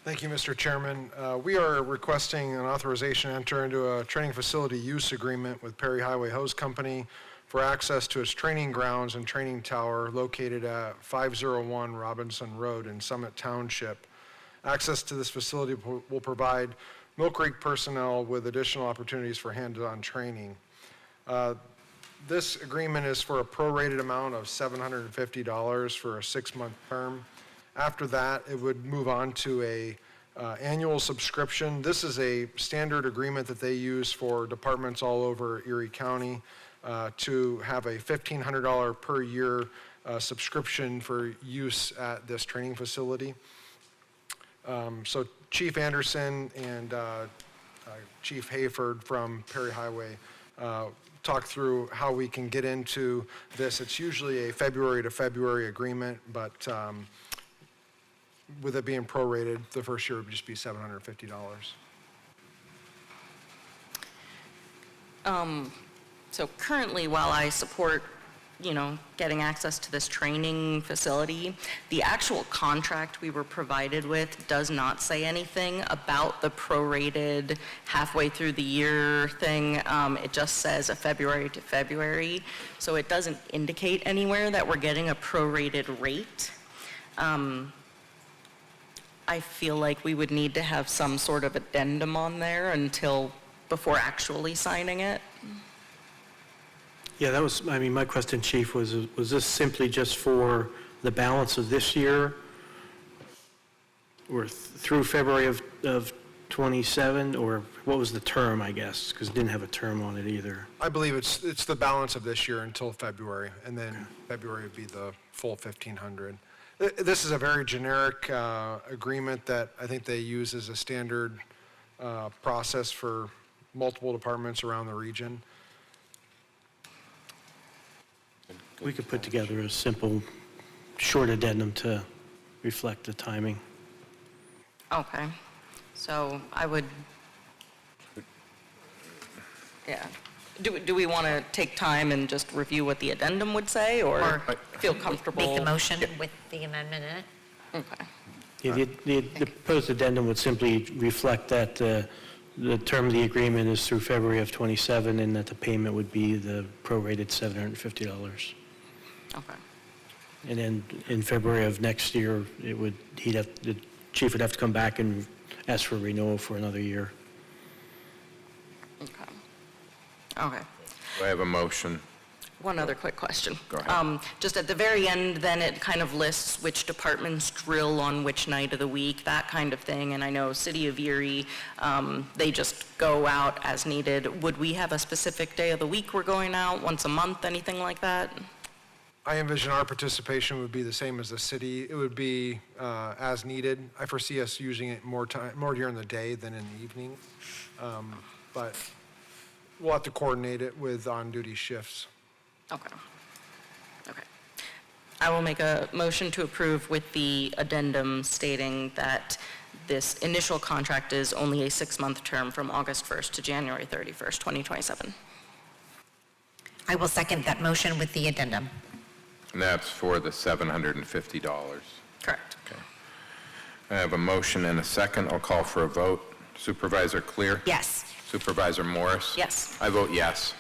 Thank you, Mr. Chairman. We are requesting an authorization to enter into a training facility use agreement with Perry Highway Hose Company for access to its training grounds and training tower located at 501 Robinson Road in Summit Township. Access to this facility will provide Mill Creek personnel with additional opportunities for hands-on training. This agreement is for a prorated amount of $750 for a 6-month term. After that, it would move on to a annual subscription. This is a standard agreement that they use for departments all over Erie County to have a $1,500 per year subscription for use at this training facility. So Chief Anderson and Chief Hayford from Perry Highway talk through how we can get into this. It's usually a February to February agreement, but with it being prorated, the first year would just be $750. So currently, while I support, getting access to this training facility, the actual contract we were provided with does not say anything about the prorated halfway through the year thing. It just says a February to February, so it doesn't indicate anywhere that we're getting a prorated rate. I feel like we would need to have some sort of addendum on there before actually signing it. Yeah, that was, my question, Chief, was this simply just for the balance of this year? Or through February of 27, or what was the term, I guess? Because it didn't have a term on it either. I believe it's the balance of this year until February, and then February would be the full $1,500. This is a very generic agreement that I think they use as a standard process for multiple departments around the region. We could put together a simple, short addendum to reflect the timing. Okay, so I would, yeah. Do we want to take time and just review what the addendum would say, or feel comfortable? Make the motion with the amendment in it? Okay. Yeah, the proposed addendum would simply reflect that the term of the agreement is through February of 27, and that the payment would be the prorated $750. Okay. And then in February of next year, the chief would have to come back and ask for renewal for another year. Okay. Okay. Do I have a motion? One other quick question. Go ahead. Just at the very end, then it kind of lists which departments drill on which night of the week, that kind of thing. And I know City of Erie, they just go out as needed. Would we have a specific day of the week we're going out, once a month, anything like that? I envision our participation would be the same as the city. It would be as needed. I foresee us using it more during the day than in the evening. But we'll have to coordinate it with on-duty shifts. Okay. Okay. I will make a motion to approve with the addendum stating that this initial contract is only a 6-month term from August 1st to January 31st, 2027. I will second that motion with the addendum. And that's for the $750. Correct. Okay. I have a motion and a second. I'll call for a vote. Supervisor Clear? Yes. Supervisor Morris? Yes. I vote yes.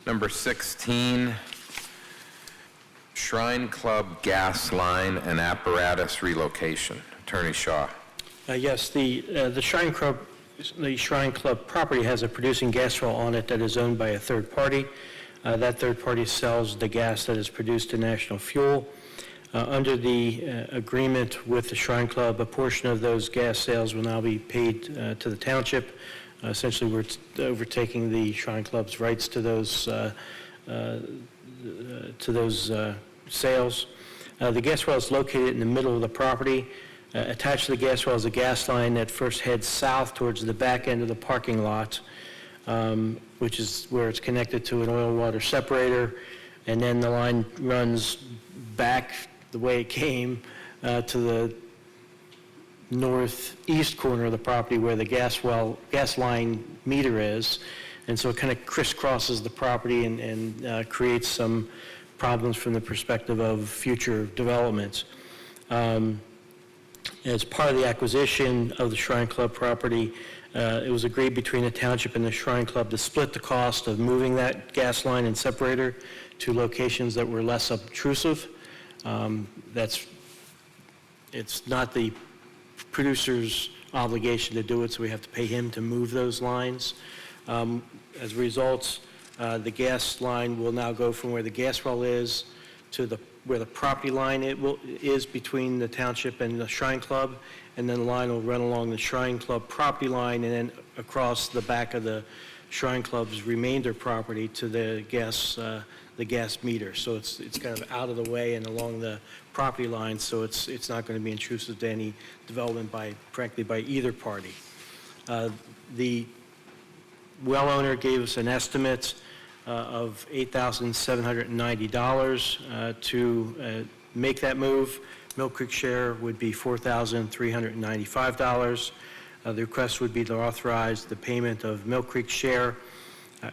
Number 16, Shrine Club gas line and apparatus relocation. Attorney Shaw. Yes, the Shrine Club property has a producing gas well on it that is owned by a third party. That third party sells the gas that is produced to National Fuel. Under the agreement with the Shrine Club, a portion of those gas sales will now be paid to the township. Essentially, we're overtaking the Shrine Club's rights to those sales. The gas well is located in the middle of the property. Attached to the gas well is a gas line that first heads south towards the back end of the parking lot, which is where it's connected to an oil water separator, and then the line runs back the way it came to the northeast corner of the property where the gas line meter is, and so it kind of crisscrosses the property and creates some problems from the perspective of future developments. As part of the acquisition of the Shrine Club property, it was agreed between the township and the Shrine Club to split the cost of moving that gas line and separator to locations that were less obtrusive. It's not the producer's obligation to do it, so we have to pay him to move those lines. As a result, the gas line will now go from where the gas well is to where the property line is between the township and the Shrine Club, and then the line will run along the Shrine Club property line and then across the back of the Shrine Club's remainder property to the gas meter. So it's kind of out of the way and along the property line, so it's not going to be intrusive to any development frankly, by either party. The well owner gave us an estimate of $8,790 to make that move. Mill Creek share would be $4,395. The request would be to authorize the payment of Mill Creek share.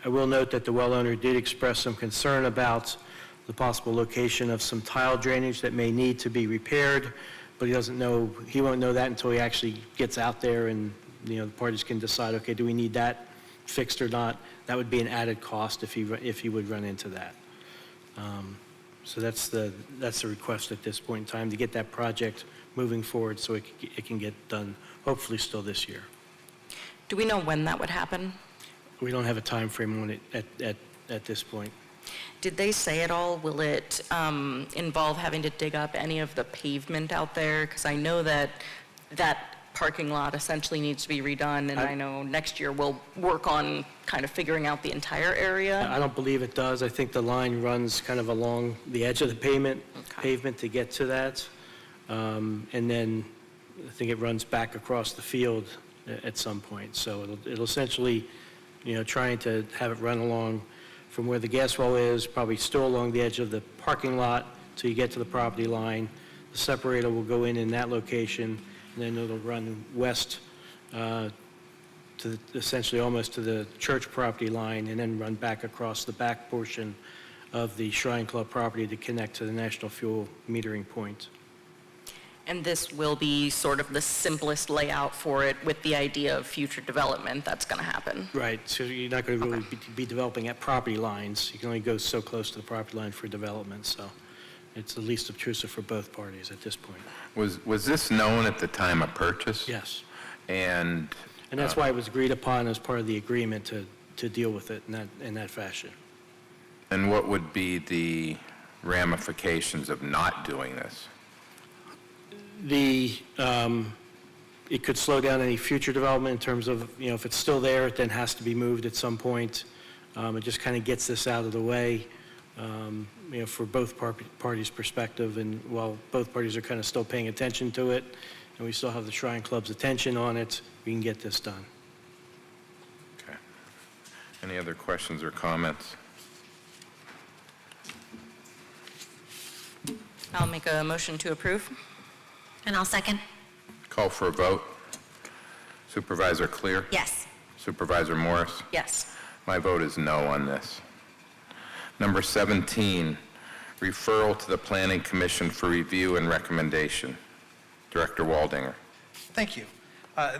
I will note that the well owner did express some concern about the possible location of some tile drainage that may need to be repaired, but he won't know that until he actually gets out there and, the parties can decide, okay, do we need that fixed or not? That would be an added cost if he would run into that. So that's the request at this point in time, to get that project moving forward so it can get done, hopefully still this year. Do we know when that would happen? We don't have a time frame on it at this point. Did they say at all, will it involve having to dig up any of the pavement out there? Because I know that parking lot essentially needs to be redone, and I know next year we'll work on kind of figuring out the entire area. I don't believe it does. I think the line runs kind of along the edge of the pavement to get to that. And then I think it runs back across the field at some point. So it'll essentially, trying to have it run along from where the gas well is, probably still along the edge of the parking lot till you get to the property line. The separator will go in that location, and then it'll run west to essentially almost to the church property line, and then run back across the back portion of the Shrine Club property to connect to the National Fuel metering point. And this will be sort of the simplest layout for it with the idea of future development that's going to happen. Right, so you're not going to really be developing at property lines. You can only go so close to the property line for development, so it's the least obtrusive for both parties at this point. Was this known at the time of purchase? Yes. And that's why it was agreed upon as part of the agreement to deal with it in that fashion. And what would be the ramifications of not doing this? It could slow down any future development in terms of, if it's still there, it then has to be moved at some point. It just kind of gets this out of the way, for both parties' perspective, and while both parties are kind of still paying attention to it, and we still have the Shrine Club's attention on it, we can get this done. Okay. Any other questions or comments? I'll make a motion to approve. And I'll second. Call for a vote. Supervisor Clear? Yes. Supervisor Morris? Yes. My vote is no on this. Number 17, referral to the Planning Commission for review and recommendation. Director Waldinger. Thank you.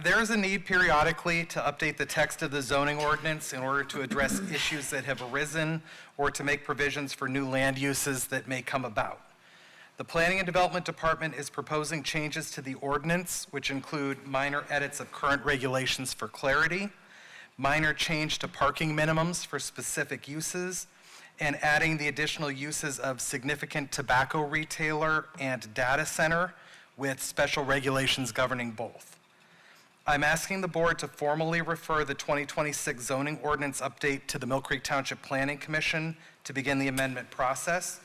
There is a need periodically to update the text of the zoning ordinance in order to address issues that have arisen or to make provisions for new land uses that may come about. The Planning and Development Department is proposing changes to the ordinance, which include minor edits of current regulations for clarity, minor change to parking minimums for specific uses, and adding the additional uses of significant tobacco retailer and data center with special regulations governing both. I'm asking the board to formally refer the 2026 zoning ordinance update to the Mill Creek Township Planning Commission to begin the amendment process.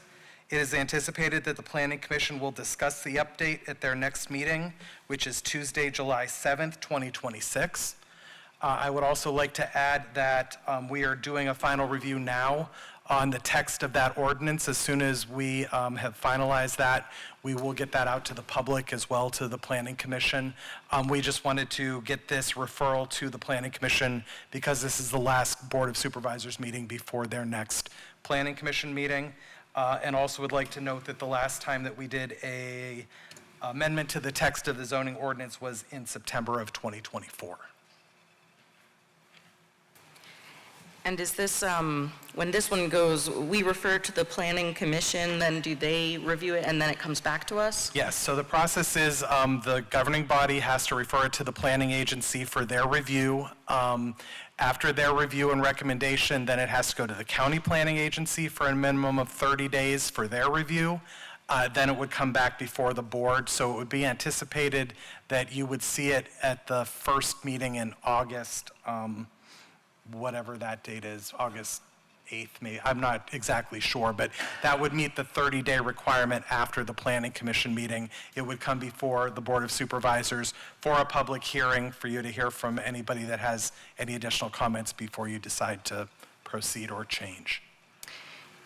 It is anticipated that the Planning Commission will discuss the update at their next meeting, which is Tuesday, July 7th, 2026. I would also like to add that we are doing a final review now on the text of that ordinance. As soon as we have finalized that, we will get that out to the public as well to the Planning Commission. We just wanted to get this referral to the Planning Commission because this is the last Board of Supervisors meeting before their next Planning Commission meeting. And also would like to note that the last time that we did a amendment to the text of the zoning ordinance was in September of 2024. And is this, when this one goes, we refer to the Planning Commission, then do they review it and then it comes back to us? Yes, so the process is the governing body has to refer it to the planning agency for their review. After their review and recommendation, then it has to go to the county planning agency for a minimum of 30 days for their review. Then it would come back before the board. So it would be anticipated that you would see it at the first meeting in August, whatever that date is, August 8th, maybe. I'm not exactly sure, but that would meet the 30-day requirement after the Planning Commission meeting. It would come before the Board of Supervisors for a public hearing for you to hear from anybody that has any additional comments before you decide to proceed or change.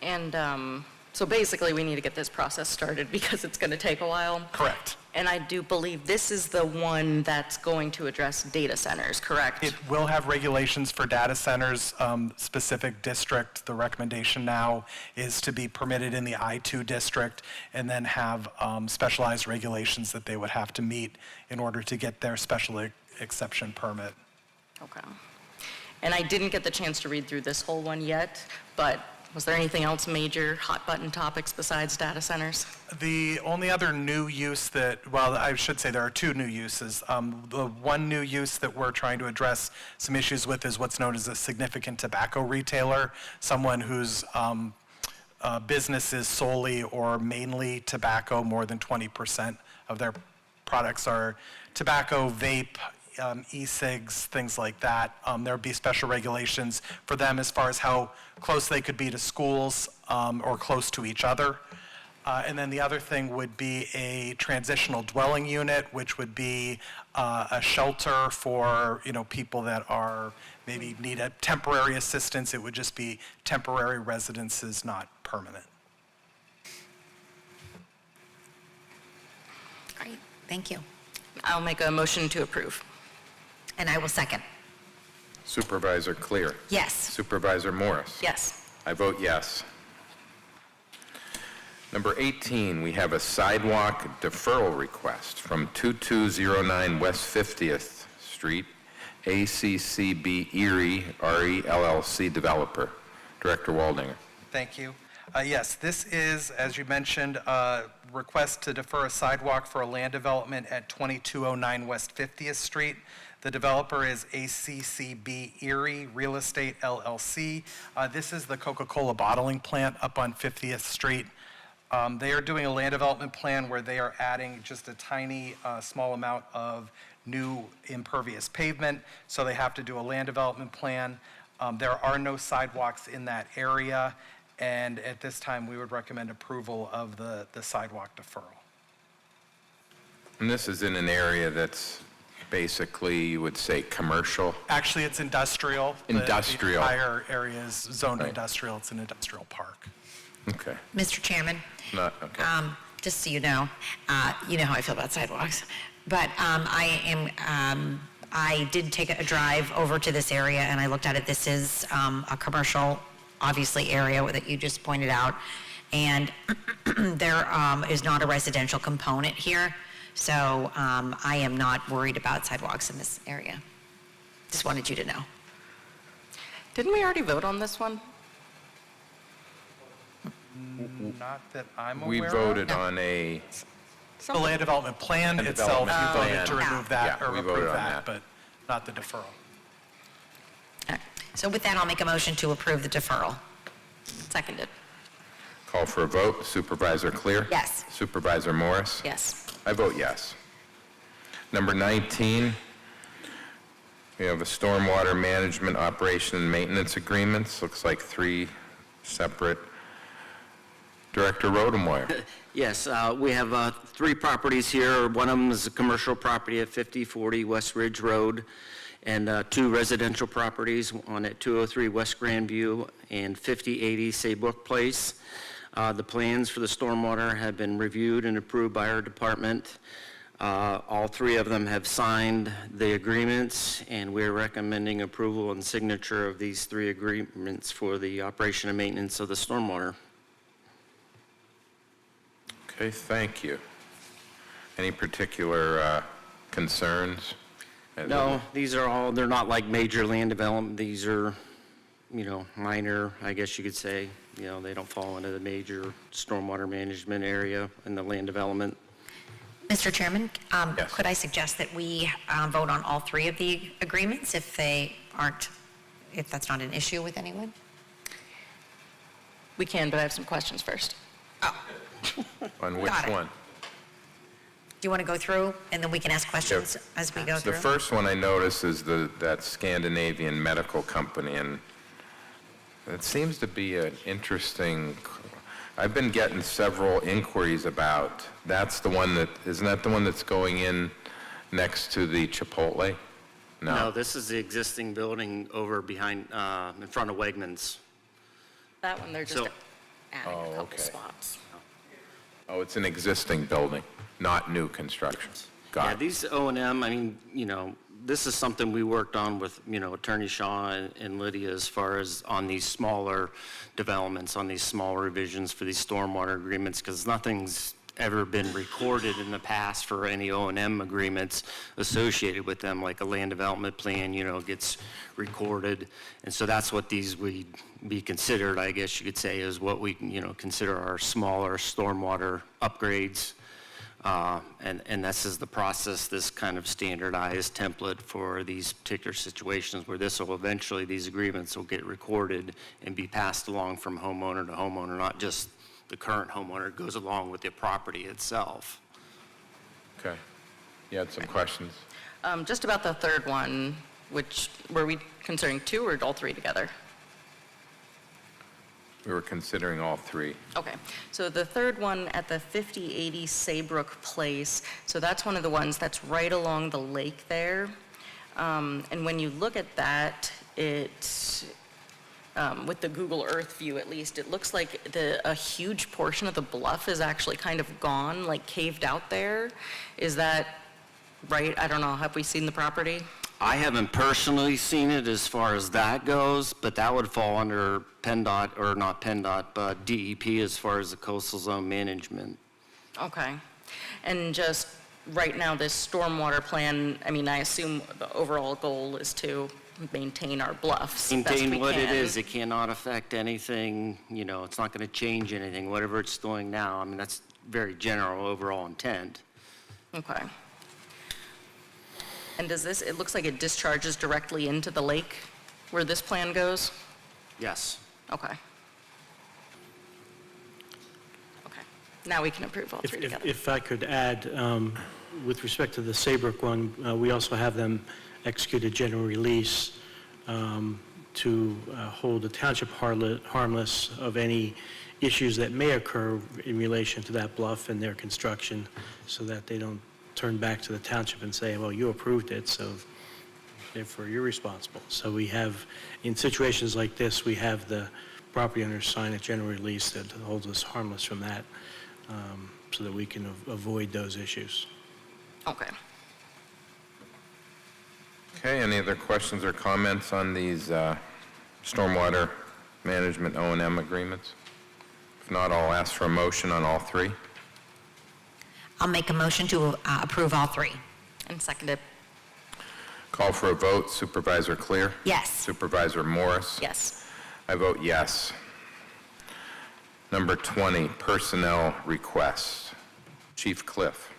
And so basically, we need to get this process started because it's going to take a while. Correct. And I do believe this is the one that's going to address data centers, correct? It will have regulations for data centers, specific district. The recommendation now is to be permitted in the I-2 district and then have specialized regulations that they would have to meet in order to get their special exception permit. Okay. And I didn't get the chance to read through this whole one yet, but was there anything else major hot button topics besides data centers? The only other new use that, well, I should say there are two new uses. The one new use that we're trying to address some issues with is what's known as a significant tobacco retailer, someone whose business is solely or mainly tobacco. More than 20% of their products are tobacco, vape, e-cigs, things like that. There would be special regulations for them as far as how close they could be to schools or close to each other. And then the other thing would be a transitional dwelling unit, which would be a shelter for, people that are maybe need a temporary assistance. It would just be temporary residences, not permanent. Great, thank you. I'll make a motion to approve. And I will second. Supervisor Clear. Yes. Supervisor Morris. Yes. I vote yes. Number 18, we have a sidewalk deferral request from 2209 West 50th Street, ACCB Erie, RE LLC developer. Director Waldinger. Thank you. Yes, this is, as you mentioned, a request to defer a sidewalk for a land development at 2209 West 50th Street. The developer is ACCB Erie Real Estate LLC. This is the Coca-Cola bottling plant up on 50th Street. They are doing a land development plan where they are adding just a tiny, small amount of new impervious pavement, so they have to do a land development plan. There are no sidewalks in that area, and at this time, we would recommend approval of the sidewalk deferral. And this is in an area that's basically, you would say, commercial? Actually, it's industrial. Industrial. The entire area is zoned Right. industrial. It's an industrial park. Okay. Mr. Chairman, Not, okay. just so you know how I feel about sidewalks, but I did take a drive over to this area and I looked at it. This is a commercial, obviously, area that you just pointed out, and there is not a residential component here. So I am not worried about sidewalks in this area. Just wanted you to know. Didn't we already vote on this one? Not that I'm aware We of. voted on a, The land development plan Land itself, development you voted to plan. remove that Yeah, or we voted approve on that, that. but not the deferral. So with that, I'll make a motion to approve the deferral. Seconded. call for a vote. Supervisor Clear? Yes. Supervisor Morris? Yes. I vote yes. Number 19, we have a stormwater management operation and maintenance agreements. Looks like 3 separate. Director Rodenweier. Yes, we have 3 properties here. One of them is a commercial property at 5040 West Ridge Road, and 2 residential properties, one at 203 West Grandview and 5080 Saybrook Place. The plans for the stormwater have been reviewed and approved by our department. All 3 of them have signed the agreements, and we're recommending approval and signature of these 3 agreements for the operation and maintenance of the stormwater. Okay, thank you. Any particular concerns? No, these are all, they're not like major land development. These are, minor, I guess you could say. They don't fall into the major stormwater management area and the land development. Mr. Chairman, Yes. could I suggest that we vote on all 3 of the agreements if that's not an issue with anyone? We can, but I have some questions first. On which Got it. one? Do you want to go through, and then we can ask questions as we go The through? first one I notice is that Scandinavian medical company, and it seems to be an interesting, I've been getting several inquiries about, isn't that the one that's going in next to the Chipotle? No, this is the existing building over behind, in front of Wegmans. That one, they're just So- adding a couple okay. spots. Oh, it's an existing building, not new construction. Yeah, Got it. these O&M, this is something we worked on with, Attorney Shaw and Lydia as far as on these smaller developments, on these small revisions for these stormwater agreements, because nothing's ever been recorded in the past for any O&M agreements associated with them, like a land development plan, gets recorded. And so that's what these would be considered, I guess you could say, is what we, consider our smaller stormwater upgrades. And this is the process, this kind of standardized template for these particular situations where these agreements will get recorded and be passed along from homeowner to homeowner, not just the current homeowner. It goes along with the property itself. Okay. You had some questions? Just about the third one, which, were we considering 2 or all 3 together? We were considering all 3. Okay, so the third one at the 5080 Saybrook Place, so that's one of the ones that's right along the lake there. And when you look at that, with the Google Earth view at least, it looks like a huge portion of the bluff is actually kind of gone, like caved out there. Is that right? I don't know, have we seen the property? I haven't personally seen it as far as that goes, but that would fall under PennDOT, or not PennDOT, but DEP as far as the coastal zone management. Okay. And just right now, this stormwater plan, I assume the overall goal is to maintain our bluffs best we Maintain what it can. is, it cannot affect anything, it's not going to change anything, whatever it's doing now. That's very general overall intent. Okay. And it looks like it discharges directly into the lake where this plan goes? Yes. Okay. Okay. Now we can approve all 3 together. If I could add, with respect to the Saybrook one, we also have them execute a general release to hold the township harmless of any issues that may occur in relation to that bluff and their construction, so that they don't turn back to the township and say, well, you approved it, so therefore you're responsible. So we have, in situations like this, we have the property owners sign a general release that holds us harmless from that, so that we can avoid those issues. Okay. Okay, any other questions or comments on these stormwater management O&M agreements? If not, I'll ask for a motion on all 3. I'll make a motion to approve all three. And seconded. Call for a vote. Supervisor Clear? Yes. Supervisor Morris? Yes. I vote yes. Number 20, personnel requests. Chief Cliff.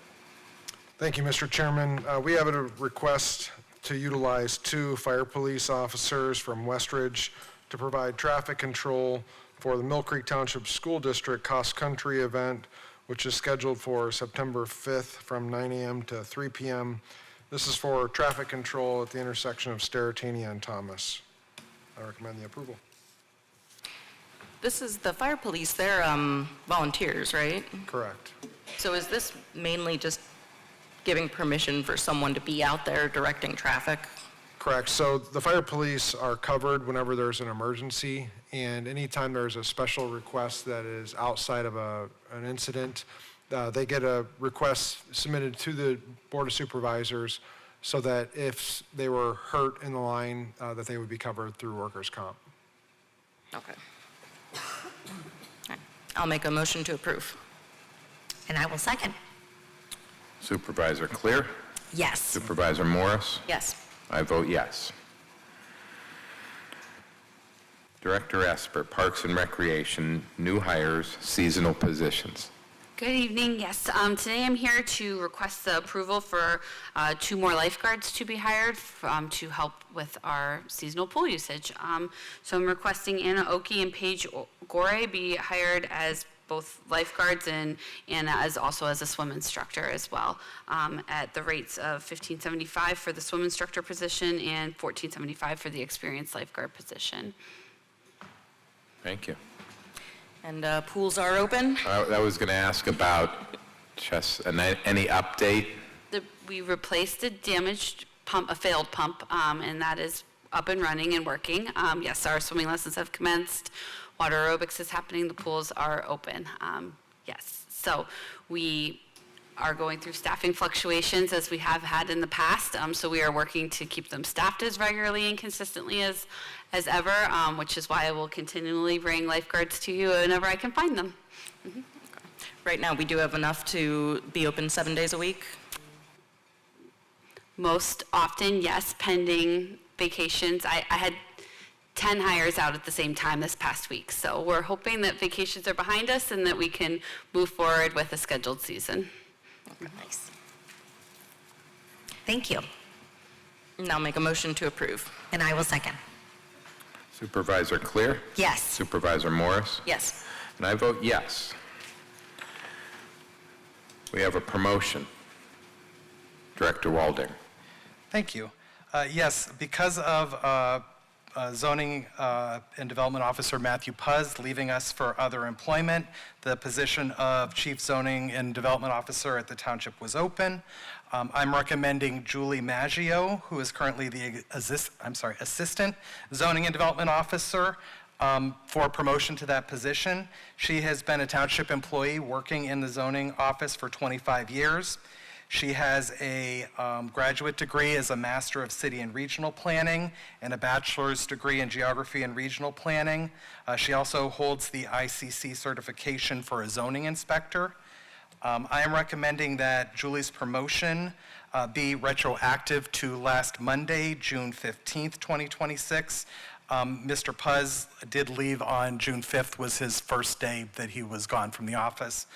Thank you, Mr. Chairman. We have a request to utilize 2 fire police officers from Westridge to provide traffic control for the Mill Creek Township School District Cross Country event, which is scheduled for September 5th from 9 a.m. to 3 p.m. This is for traffic control at the intersection of Steratania and Thomas. I recommend the approval. This is the fire police, they're volunteers, right? Correct. So is this mainly just giving permission for someone to be out there directing traffic? Correct. So the fire police are covered whenever there's an emergency, and anytime there's a special request that is outside of an incident, they get a request submitted to the Board of Supervisors so that if they were hurt in the line, that they would be covered through workers' comp. Okay. All right. I'll make a motion to approve. And I will second. Supervisor Clear? Yes. Supervisor Morris? Yes. I vote yes. Director Esper, Parks and Recreation, new hires, seasonal positions. Good evening. Yes, today I'm here to request the approval for 2 more lifeguards to be hired to help with our seasonal pool usage. So I'm requesting Anna Oki and Paige Gore be hired as both lifeguards and as also as a swim instructor as well, at the rates of $15.75 for the swim instructor position and $14.75 for the experienced lifeguard position. Thank you. And pools are open? I was going to ask about just any update. We replaced a damaged pump, a failed pump, and that is up and running and working. Yes, our swimming lessons have commenced. Water aerobics is happening. The pools are open. Yes. So we are going through staffing fluctuations as we have had in the past. So we are working to keep them staffed as regularly and consistently as ever, which is why I will continually bring lifeguards to you whenever I can find them. Okay. Right now, we do have enough to be open 7 days a week? Most often, yes, pending vacations. I had 10 hires out at the same time this past week. So we're hoping that vacations are behind us and that we can move forward with a scheduled season. Okay. Nice. Thank you. Now make a motion to approve. And I will second. Supervisor Clear? Yes. Supervisor Morris? Yes. And I vote yes. We have a promotion. Director Walding. Thank you. Yes, because of Zoning and Development Officer Matthew Puz leaving us for other employment, the position of Chief Zoning and Development Officer at the Township was open. I'm recommending Julie Maggio, who is currently the Assistant Zoning and Development Officer, for promotion to that position. She has been a Township employee working in the zoning office for 25 years. She has a graduate degree as a Master of City and Regional Planning and a bachelor's degree in Geography and Regional Planning. She also holds the ICC certification for a zoning inspector. I am recommending that Julie's promotion be retroactive to last Monday, June 15th, 2026. Mr. Puz did leave on June 5th, was his first day that he was gone from the office.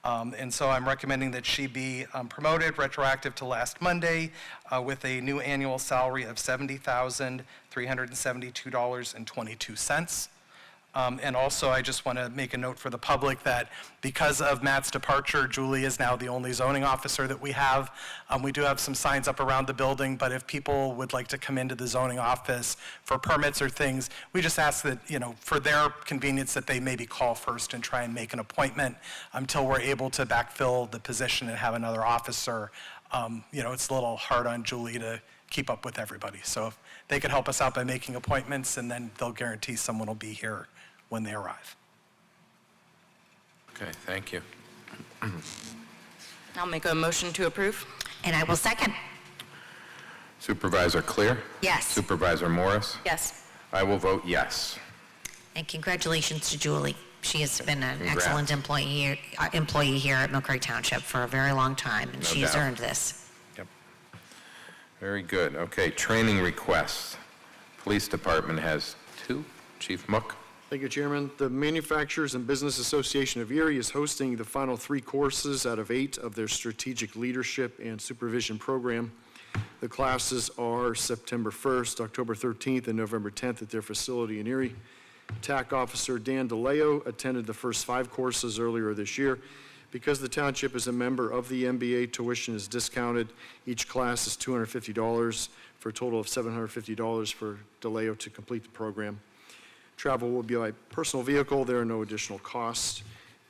And so I'm recommending that she be promoted retroactive to last Monday with a new annual salary of $70,372.22. And also, I just want to make a note for the public that because of Matt's departure, Julie is now the only zoning officer that we have. We do have some signs up around the building, but if people would like to come into the zoning office for permits or things, we just ask that, for their convenience, that they maybe call first and try and make an appointment until we're able to backfill the position and have another officer. It's a little hard on Julie to keep up with everybody. So if they could help us out by making appointments, and then they'll guarantee someone will be here when they arrive. Okay, thank you. I'll make a motion to approve. And I will second. Supervisor Clear? Yes. Supervisor Morris? Yes. I will vote yes. And congratulations to Julie. She has been an Congrats. excellent employee here at Mill Creek Township for a very long time, and No she has doubt. earned this. Yep. Very good. Okay, training requests. Police Department has 2. Chief Mook. Thank you, Chairman. The Manufacturers and Business Association of Erie is hosting the final 3 courses out of 8 of their Strategic Leadership and Supervision program. The classes are September 1st, October 13th, and November 10th at their facility in Erie. TAC Officer Dan DeLeo attended the first 5 courses earlier this year. Because the township is a member of the MBA, tuition is discounted. Each class is $250 for a total of $750 for DeLeo to complete the program. Travel will be by personal vehicle. There are no additional costs.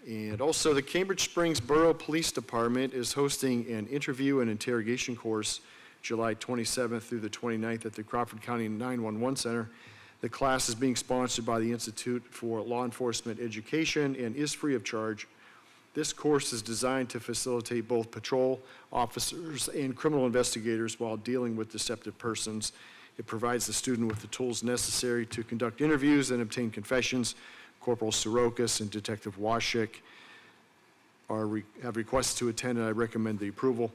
And also, the Cambridge Springs Borough Police Department is hosting an interview and interrogation course July 27th through the 29th at the Crawford County 911 Center. The class is being sponsored by the Institute for Law Enforcement Education and is free of charge. This course is designed to facilitate both patrol officers and criminal investigators while dealing with deceptive persons. It provides the student with the tools necessary to conduct interviews and obtain confessions. Corporal Sorokas and Detective Washik have requested to attend, and I recommend the approval.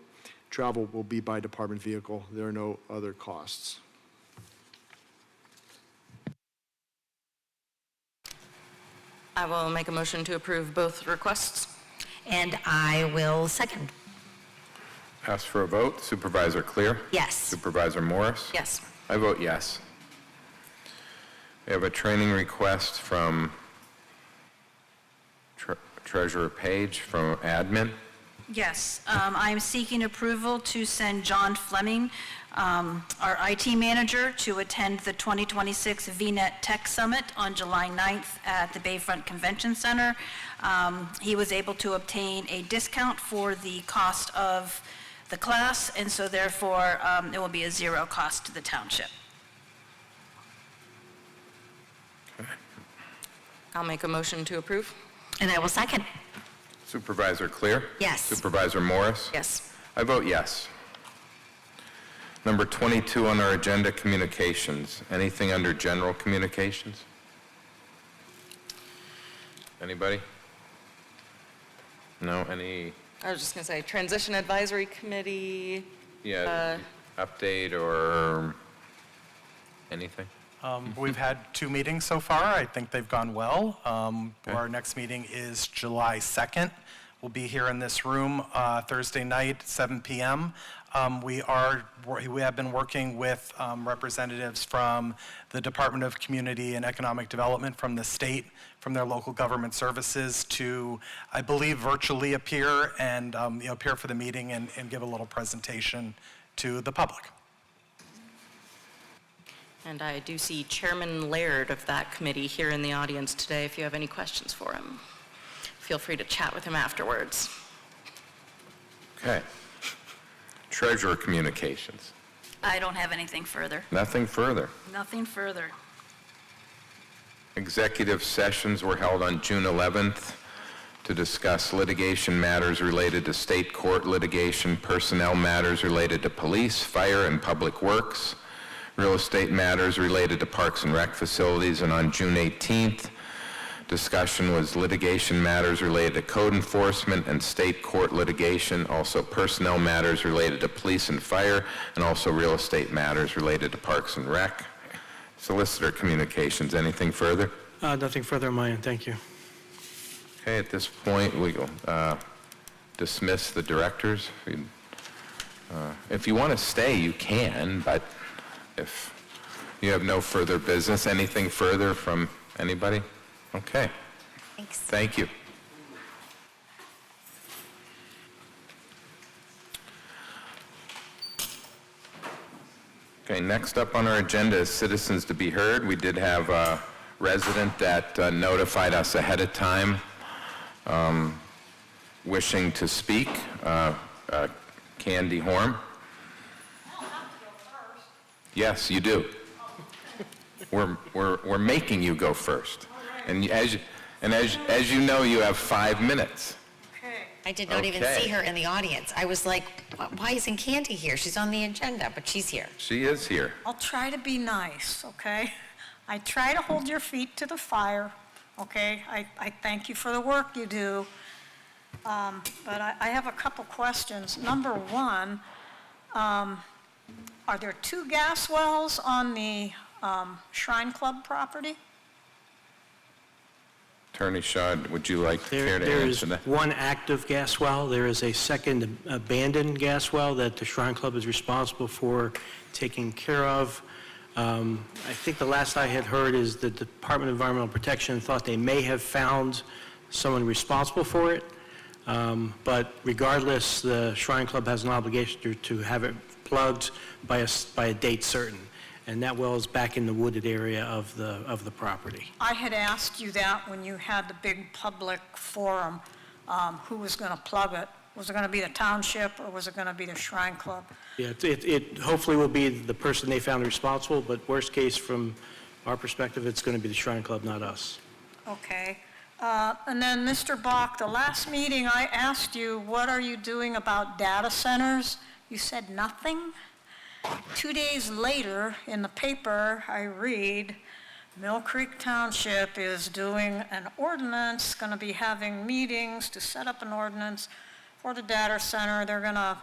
Travel will be by department vehicle. There are no other costs. I will make a motion to approve both requests. And I will second. Ask for a vote. Supervisor Clear? Yes. Supervisor Morris? Yes. I vote yes. We have a training request from Treasurer Page from Admin. Yes, I'm seeking approval to send John Fleming, our IT manager, to attend the 2026 VNet Tech Summit on July 9th at the Bayfront Convention Center. He was able to obtain a discount for the cost of the class, and so therefore it will be a 0 cost to the township. I'll make a motion to approve. And I will second. Supervisor Clear? Yes. Supervisor Morris? Yes. I vote yes. Number 22 on our agenda, communications. Anything under general communications? Anybody? No? Any, I was just going to say, Transition Advisory Committee. update or anything? We've had 2 meetings so far. I think they've gone well. Our next meeting is July 2nd. We'll be here in this room Thursday night, 7 p.m. We have been working with representatives from the Department of Community and Economic Development from the state, from their local government services to, I believe, virtually appear and appear for the meeting and give a little presentation to the public. And I do see Chairman Laird of that committee here in the audience today. If you have any questions for him, feel free to chat with him afterwards. Okay. Treasurer communications. I don't have anything further. Nothing further. Nothing further. Executive sessions were held on June 11th to discuss litigation matters related to state court litigation, personnel matters related to police, fire, and public works, real estate matters related to parks and rec facilities, and on June 18th, discussion was litigation matters related to code enforcement and state court litigation, also personnel matters related to police and fire, and also real estate matters related to parks and rec. Solicitor communications, anything further? Nothing further on my end, thank you. Okay, at this point, we will dismiss the directors. If you want to stay, you can, but if you have no further business, anything further from anybody? Okay. Thanks. Thank you. Okay, next up on our agenda is citizens to be heard. We did have a resident that notified us ahead of time wishing to speak. Candy Horn. Yes, you do. We're making you go first. And as you know, you have 5 minutes. I did not even see her in the audience. I was like, why isn't Candy here? She's on the agenda, but she's here. She is here. I'll try to be nice, okay? I try to hold your feet to the fire okay? I thank you for the work you do. But I have a couple questions. Number one, are there 2 gas wells on the Shrine Club property? Attorney Shaw, would you like care to There is answer that? one active gas well. There is a second abandoned gas well that the Shrine Club is responsible for taking care of. I think the last I had heard is the Department of Environmental Protection thought they may have found someone responsible for it. But regardless, the Shrine Club has an obligation to have it plugged by a date certain. And that well is back in the wooded area of the property. I had asked you that when you had the big public forum, who was going to plug it? Was it going to be the township, or was it going to be the Shrine Club? Yeah, it hopefully will be the person they found responsible, but worst case, from our perspective, it's going to be the Shrine Club, not us. Okay. And then, Mr. Bach, the last meeting I asked you, what are you doing about data centers? You said nothing. 2 days later, in the paper, I read, Mill Creek Township is doing an ordinance, going to be having meetings to set up an ordinance for the data center. They're going to,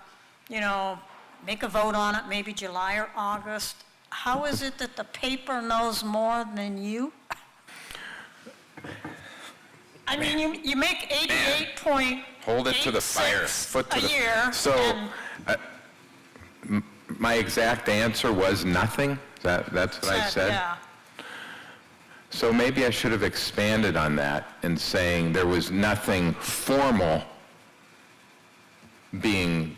make a vote on it, maybe July or August. How is it that the paper knows more than you? I mean, you make 88.86 Hold it to the fire, foot to a the... year. So, my exact answer was nothing? That's what I said? Yeah. So maybe I should have expanded on that in saying there was nothing formal being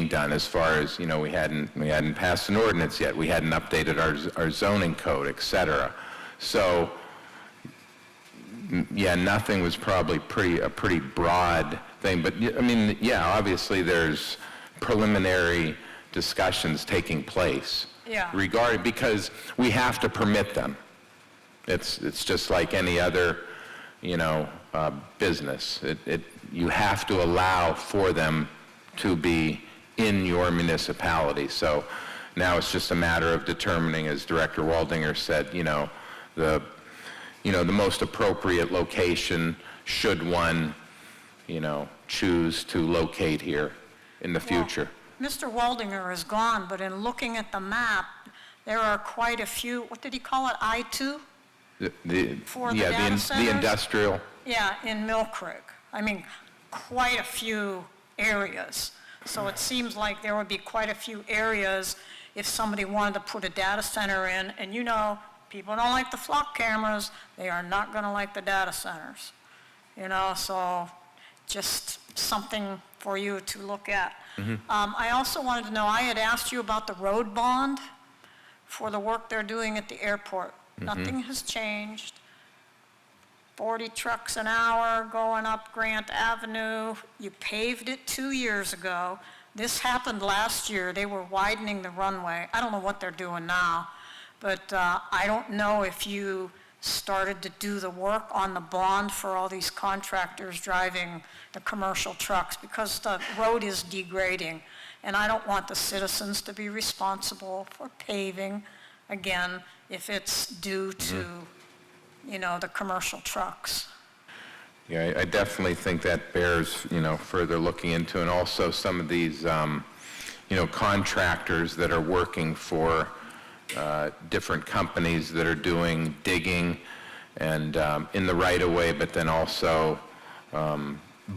done as far as, we hadn't passed an ordinance yet. We hadn't updated our zoning code, et cetera. So, yeah, nothing was probably a pretty broad thing. But, obviously there's preliminary discussions taking place. Yeah. Because we have to permit them. It's just like any other, business. You have to allow for them to be in your municipality. So now it's just a matter of determining, as Director Waldinger said, the most appropriate location should one, choose to locate here in the future. Well, Mr. Waldinger is gone, but in looking at the map, there are quite a few, what did he call it, I-2? The industrial. Yeah, in Mill Creek. I mean, quite a few areas. So it seems like there would be quite a few areas if somebody wanted to put a data center in. And people don't like the flock cameras. They are not going to like the data centers. So just something for you to look at. Mm-hmm. I also wanted to know, I had asked you about the road bond for the work they're doing at the airport. Mm-hmm. Nothing has changed. 40 trucks an hour going up Grant Avenue. You paved it 2 years ago. This happened last year. They were widening the runway. I don't know what they're doing now, but I don't know if you started to do the work on the bond for all these contractors driving the commercial trucks, because the road is degrading, and I don't want the citizens to be responsible for paving, again, if it's due to, the commercial trucks. Yeah, I definitely think that bears, further looking into, and also some of these, contractors that are working for different companies that are doing digging and in the right-of-way, but then also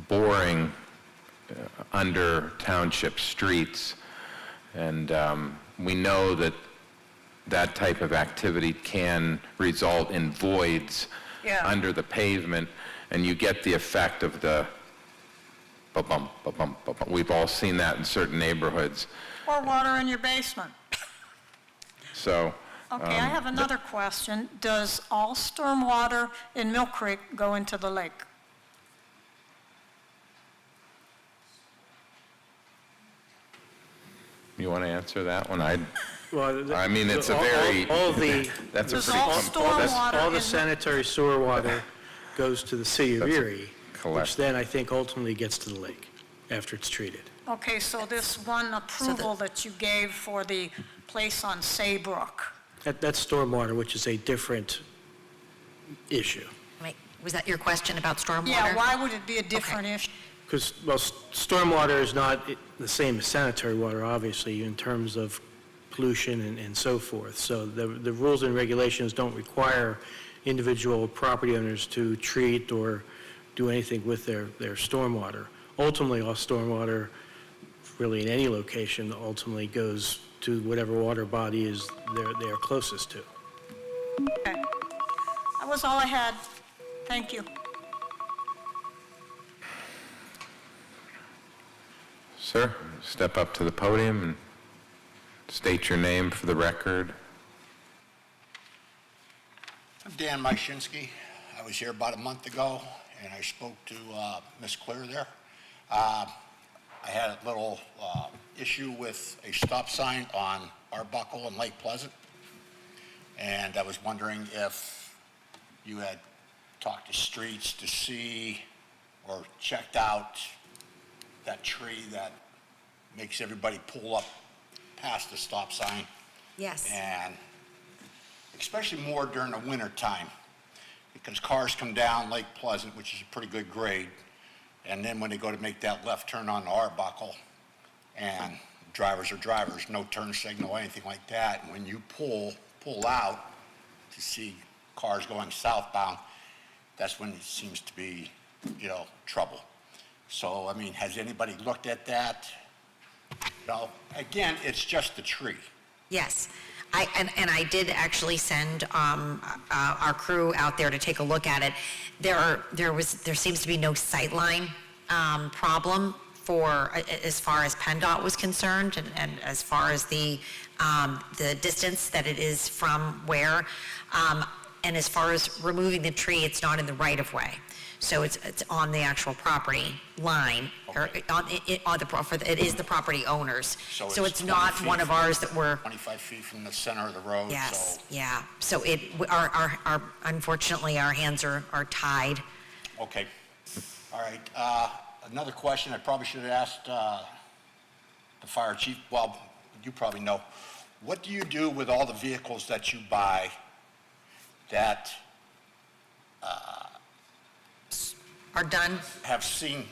boring under township streets. And we know that type of activity can result in voids under the pavement, and you get the effect of the ba-bump, ba-bump, ba-bump. We've all seen that in certain neighborhoods. Or water in your basement. So, Okay, I have another question. Does all stormwater in Mill Creek go into the lake? you want to answer that one? Well, I mean, it's a very, all the that's a Does pretty all complex. stormwater all the in- sanitary sewer water goes to the city of That's Erie, correct. which then I think ultimately gets to the lake after it's treated. Okay, so this one approval that you gave for the place on Saybrook, That's stormwater, which is a different issue. Was that your question about stormwater? Yeah, why would it be a different issue? Because, well, stormwater is not the same as sanitary water, obviously, in terms of pollution and so forth. So the rules and regulations don't require individual property owners to treat or do anything with their stormwater. Ultimately, all stormwater, really in any location, ultimately goes to whatever water body is they're closest to. Okay. That was all I had. Thank you. Sir, step up to the podium and state your name for the record. I'm Dan Myshinsky. I was here about a month ago, and I spoke to Ms. Clear there. I had a little issue with a stop sign on Arbuckle and Lake Pleasant, and I was wondering if you had talked to Streets to see or checked out that tree that makes everybody pull up past the stop sign. Yes. And especially more during the winter time, because cars come down Lake Pleasant, which is a pretty good grade, and then when they go to make that left turn on the Arbuckle, and drivers are drivers, no turn signal, anything like that, and when you pull out to see cars going southbound, that's when it seems to be, trouble. So, I mean, has anybody looked at that? No. Again, it's just the tree. Yes. I did actually send our crew out there to take a look at it. There seems to be no sightline problem for as far as PennDOT was concerned, and as far as the distance that it is from where. And as far as removing the tree, it's not in the right of way. So it's on the actual property line, or it is the property owners. So it's not one of ours that we're. 25 feet from the center of the road. Yes, so. yeah. So unfortunately, our hands are tied. Okay. All right. Another question I probably should have asked the fire chief. Well, you probably know. What do you do with all the vehicles that you buy that are done? Have seen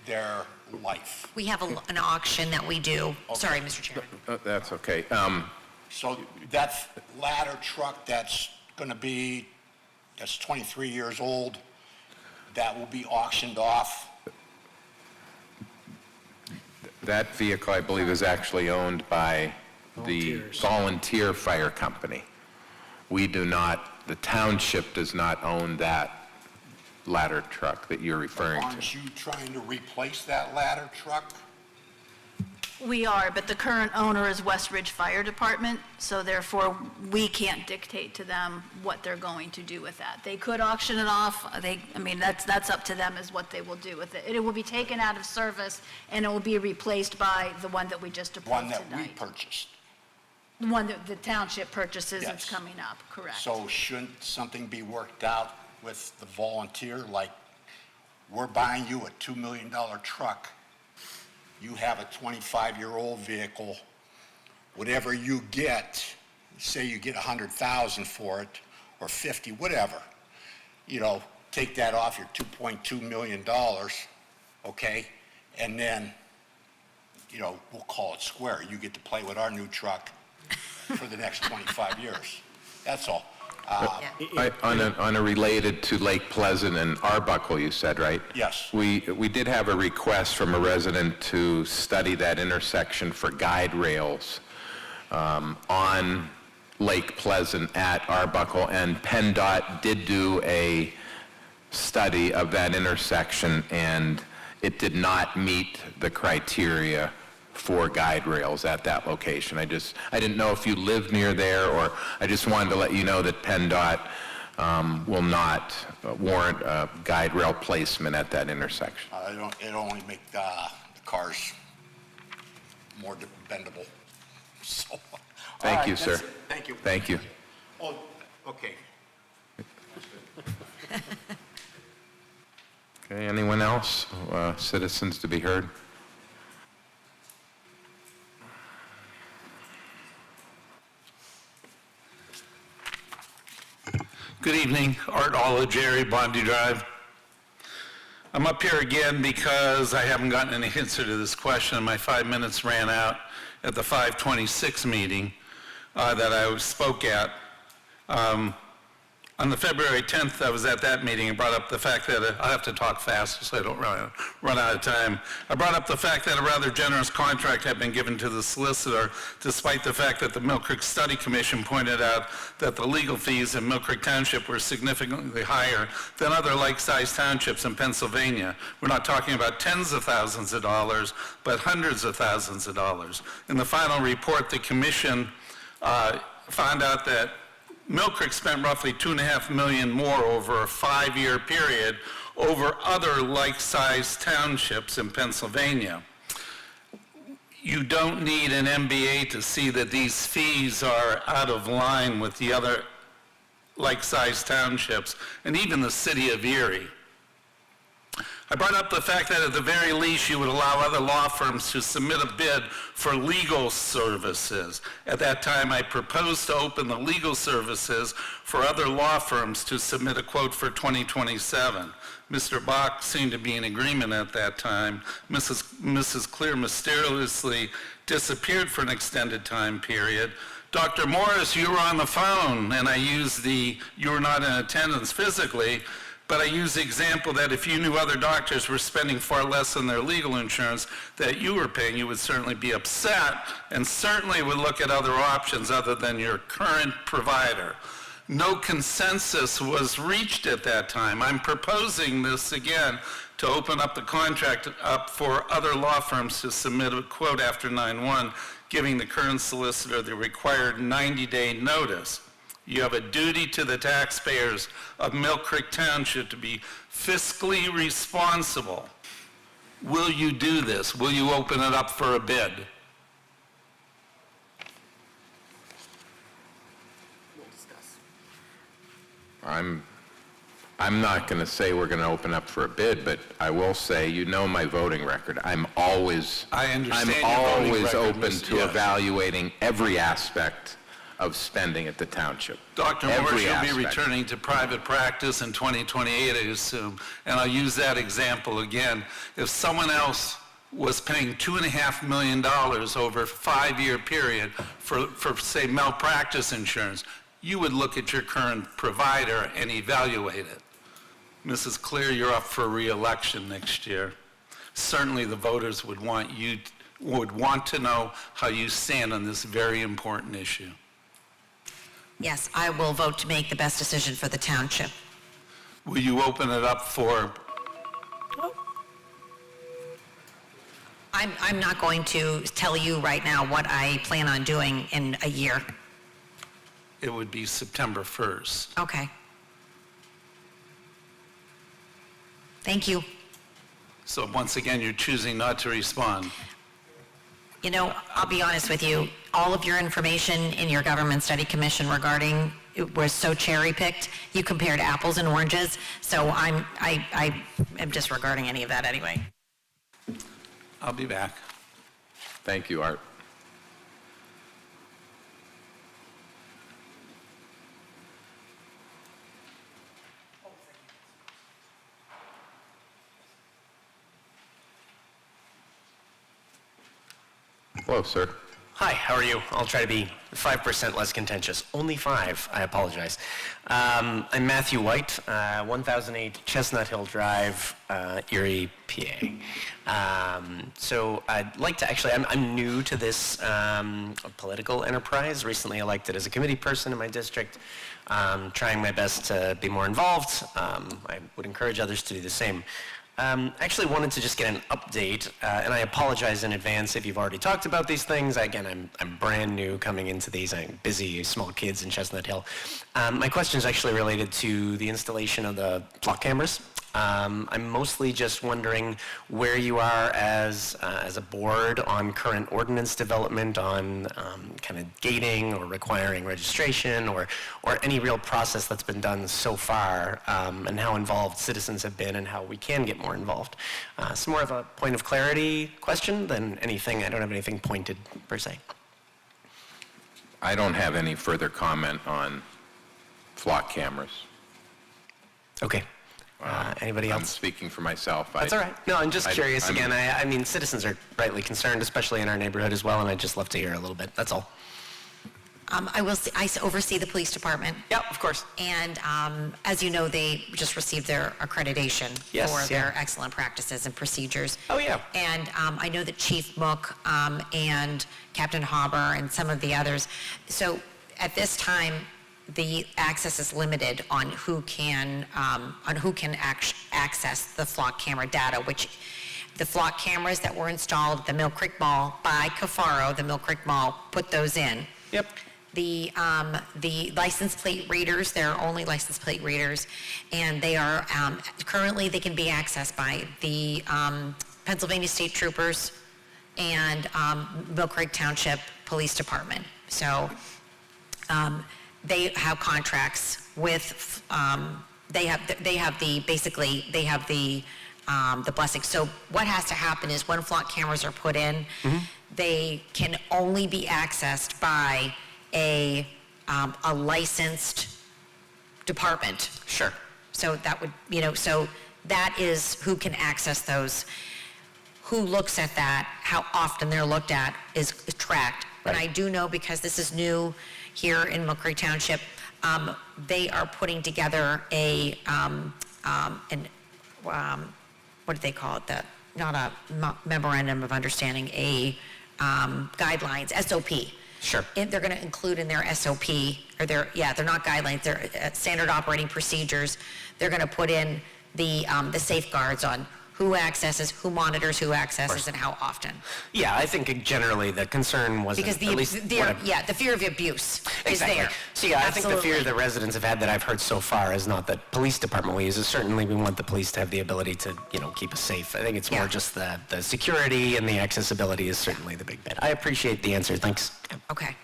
their life? We have an auction that we do. Okay. Sorry, Mr. Chairman. That's okay. So that ladder truck that's going to be, that's 23 years old, that will be auctioned off? That vehicle, I believe, is actually owned by the volunteer fire company. We do not, the township does not own that ladder truck that you're referring to. Aren't you trying to replace that ladder truck? We are, but the current owner is West Ridge Fire Department, so therefore we can't dictate to them what they're going to do with that. They could auction it off. That's up to them as what they will do with it. It will be taken out of service and it will be replaced by the one that we just approved One tonight. that we purchased? The one that the township purchases, Yes. it's coming up, correct. So shouldn't something be worked out with the volunteer, like, we're buying you a $2 million truck, you have a 25-year-old vehicle, whatever you get, say you get 100,000 for it, or 50, whatever, take that off your $2.2 million, okay? And then, we'll call it square. You get to play with our new truck for the next 25 years. That's all. On a related to Lake Pleasant and Arbuckle, you said, right? Yes. We did have a request from a resident to study that intersection for guide rails on Lake Pleasant at Arbuckle, and PennDOT did do a study of that intersection, and it did not meet the criteria for guide rails at that location. I didn't know if you lived near there, or I just wanted to let you know that PennDOT will not warrant a guide rail placement at that intersection. It only make the cars more bendable. So, Thank all you, right, sir. that's it. Thank you. Thank you. Oh, okay. Okay, anyone else? Citizens to be heard? Good Good evening, Art Alla, Jerry, Bondi Drive. I'm up here again because I haven't gotten any answer to this question. My 5 minutes ran out at the 5:26 meeting that I spoke at. On the February 10th, I was at that meeting and brought up the fact that, I have to talk fast so I don't run out of time. I brought up the fact that a rather generous contract had been given to the solicitor, despite the fact that the Mill Creek Study Commission pointed out that the legal fees in Mill Creek Township were significantly higher than other like-sized townships in Pennsylvania. We're not talking about tens of thousands of dollars, but hundreds of thousands of dollars. In the final report, the commission found out that Mill Creek spent roughly $2.5 million more over a 5-year period over other like-sized townships in Pennsylvania. You don't need an MBA to see that these fees are out of line with the other like-sized townships and even the city of Erie. I brought up the fact that at the very least you would allow other law firms to submit a bid for legal services. At that time, I proposed to open the legal services for other law firms to submit a quote for 2027. Mr. Bach seemed to be in agreement at that time. Mrs. Clear mysteriously disappeared for an extended time period. Dr. Morris, you were on the phone, and I used you were not in attendance physically, but I use the example that if you knew other doctors were spending far less than their legal insurance that you were paying, you would certainly be upset and certainly would look at other options other than your current provider. No consensus was reached at that time. I'm proposing this again to open up the contract up for other law firms to submit a quote after 9/1, giving the current solicitor the required 90-day notice. You have a duty to the taxpayers of Mill Creek Township to be fiscally responsible. Will you do this? Will you open it up for a bid? I'm not going to say we're going to open up for a bid, but I will say, you know my voting record. I'm always your voting record, open Mr. to Yes. evaluating every aspect of spending at the township. Dr. Every Morris, you'll be aspect. returning to private practice in 2028, I assume, and I'll use that example again. If someone else was paying $2.5 million over a 5-year period for, say, malpractice insurance, you would look at your current provider and evaluate it. Mrs. Clear, you're up for re-election next year. Certainly the voters would want to know how you stand on this very important issue. Yes, I will vote to make the best decision for the township. Will you open it up for, I'm not going to tell you right now what I plan on doing in a year. it would be September 1st. Okay. Thank you. So once again, you're choosing not to respond. You know, I'll be honest with you, all of your information in your government study commission regarding, it was so cherry-picked, you compared apples and oranges, so I am disregarding any of that anyway. I'll be back. Thank you, Art. Hello, sir. Hi, how are you? I'll try to be 5% less contentious. Only 5, I apologize. I'm Matthew White, 1008 Chestnut Hill Drive, Erie, PA. So I'd like to actually, I'm new to this political enterprise, recently elected as a committee person in my district, trying my best to be more involved. I would encourage others to do the same. Actually wanted to just get an update, and I apologize in advance if you've already talked about these things. Again, I'm brand new coming into these. I'm busy, small kids in Chestnut Hill. My question is actually related to the installation of the flock cameras. I'm mostly just wondering where you are as a board on current ordinance development on kind of gating or requiring registration or any real process that's been done so far, and how involved citizens have been and how we can get more involved. So more of a point of clarity question than anything. I don't have anything pointed per se. I don't have any further comment on flock cameras. Okay. Anybody I'm else? speaking for myself. That's all right. No, I'm just curious. I'm- Again, I mean, citizens are rightly concerned, especially in our neighborhood as well, and I'd just love to hear a little bit. That's all. I oversee the police department. Yeah, of course. And as you know, they just received their accreditation Yes, for yeah. their excellent practices and procedures. Oh, yeah. And I know that Chief Mook and Captain Hauber and some of the others. So at this time, the access is limited on who can access the flock camera data, which the flock cameras that were installed at the Mill Creek Mall by Cafaro, the Mill Creek Mall, put those in. Yep. The license plate readers, they're only license plate readers, and they are, currently they can be accessed by the Pennsylvania State Troopers and Mill Creek Township Police Department. So they have contracts with, they have the blessing. So what has to happen is when flock cameras are put in, they can only be accessed by a licensed department. Sure. So that would, so that is who can access those. Who looks at that, how often they're looked at is tracked. And I do know, because this is new here in Mill Creek Township, they are putting together what do they call it? Not a memorandum of understanding, guidelines, SOP. Sure. They're going to include in their SOP, or they're not guidelines, they're standard operating procedures. They're going to put in the safeguards on who accesses, who monitors who accesses, and how often. Yeah, I think generally the concern was Because the fear of abuse is there. So yeah, I think the fear Absolutely. the residents have had that I've heard so far is not that police department will use it. Certainly we want the police to have the ability to, keep us safe. I think it's more just the security and the accessibility is certainly the big bit. I appreciate the answer. Thanks. Okay.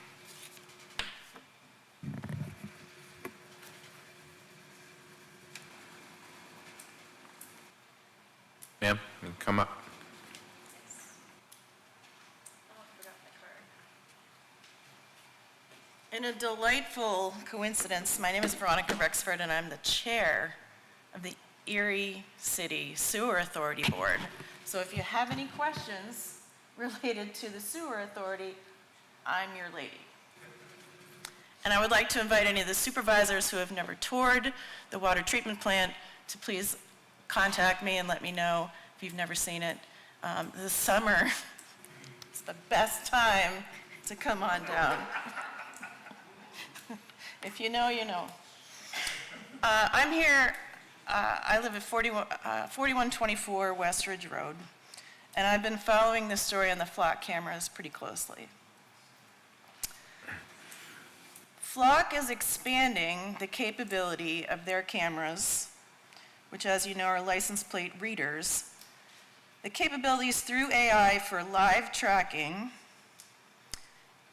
Ma'am, you can come up. In a delightful coincidence, my name is Veronica Rexford, and I'm the chair of the Erie City Sewer Authority Board. So if you have any questions related to the sewer authority, I'm your lady. And I would like to invite any of the supervisors who have never toured the water treatment plant to please contact me and let me know if you've never seen it. This summer, it's the best time to come on down. If you know, you know. I'm here, I live at 4124 West Ridge Road, and I've been following this story on the flock cameras pretty closely. Flock is expanding the capability of their cameras, which, as you know, are license plate readers, the capabilities through AI for live tracking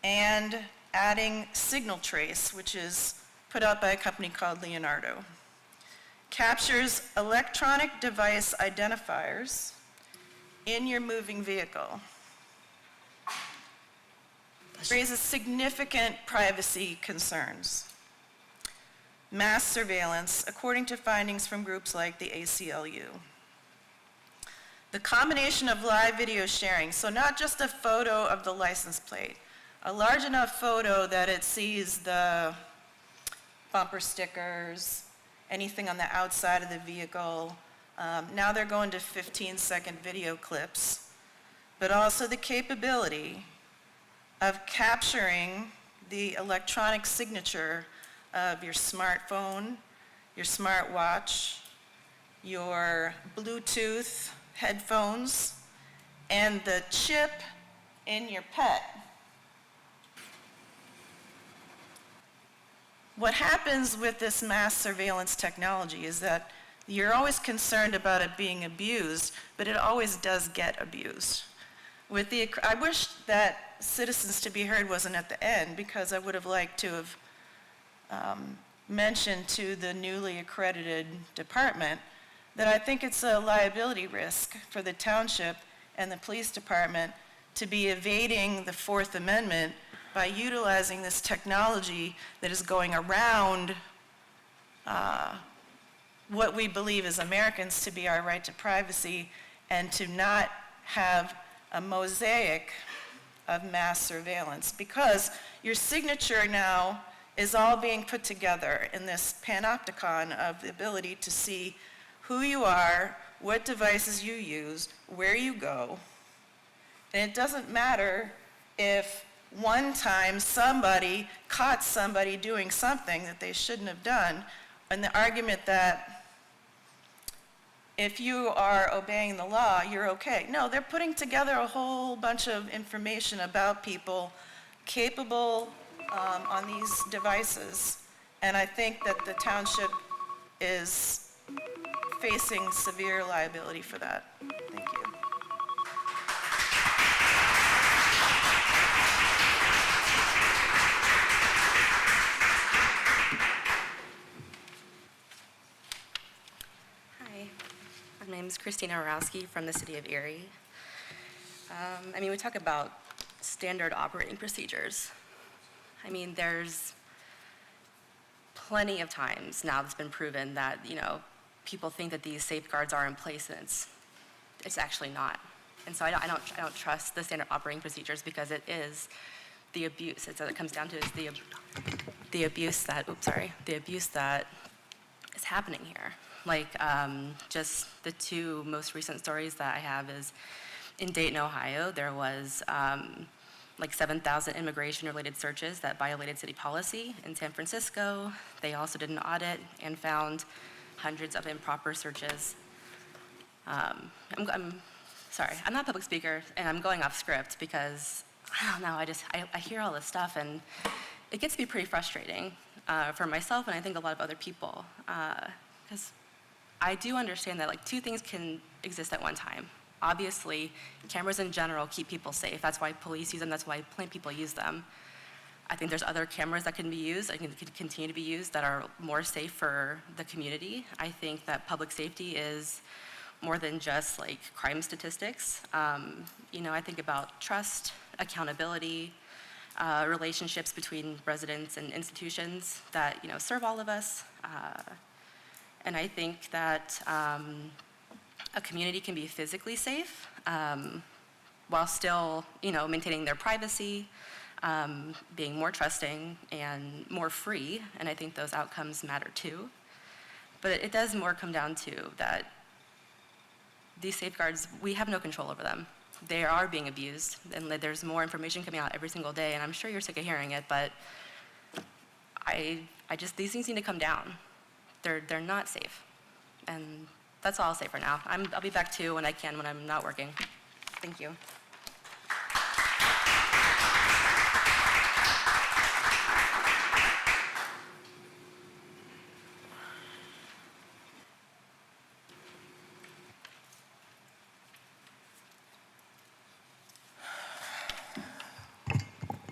and adding signal trace, which is put out by a company called Leonardo. Captures electronic device identifiers in your moving vehicle. Raises significant privacy concerns. Mass surveillance, according to findings from groups like the ACLU. The combination of live video sharing, so not just a photo of the license plate, a large enough photo that it sees the bumper stickers, anything on the outside of the vehicle. Now they're going to 15-second video clips, but also the capability of capturing the electronic signature of your smartphone, your smartwatch, your Bluetooth headphones, and the chip in your pet. What happens with this mass surveillance technology is that you're always concerned about it being abused, but it always does get abused. I wish that Citizens to be Heard wasn't at the end, because I would have liked to have mentioned to the newly accredited department that I think it's a liability risk for the township and the police department to be evading the Fourth Amendment by utilizing this technology that is going around what we believe as Americans to be our right to privacy and to not have a mosaic of mass surveillance, because your signature now is all being put together in this panopticon of the ability to see who you are, what devices you use, where you go. And it doesn't matter if one time somebody caught somebody doing something that they shouldn't have done, and the argument that if you are obeying the law, you're okay. No, they're putting together a whole bunch of information about people capable on these devices. And I think that the township is facing severe liability for that. Thank you. Hi, my name is Christina Orowski from the city of Erie. We talk about standard operating procedures. There's plenty of times now it's been proven that, people think that these safeguards are in place, and it's actually not. And so I don't trust the standard operating procedures, because it is the abuse. It comes down to is the abuse that is happening here. Just the two most recent stories that I have is in Dayton, Ohio, there was 7,000 immigration-related searches that violated city policy. In San Francisco, they also did an audit and found hundreds of improper searches. I'm sorry, I'm not a public speaker, and I'm going off script because, I don't know, I hear all this stuff, and it gets to be pretty frustrating for myself, and I think a lot of other people, because I do understand that two things can exist at one time. Obviously, cameras in general keep people safe. That's why police use them. That's why plain people use them. I think there's other cameras that can be used, that can continue to be used, that are more safe for the community. I think that public safety is more than just crime statistics. I think about trust, accountability, relationships between residents and institutions that serve all of us. And I think that a community can be physically safe while still, maintaining their privacy, being more trusting and more free, and I think those outcomes matter too. But it does more come down to that these safeguards, we have no control over them. They are being abused, and there's more information coming out every single day, and I'm sure you're sick of hearing it, but these things need to come down. They're not safe, and that's all I'll say for now. I'll be back too when I can, when I'm not working. Thank you.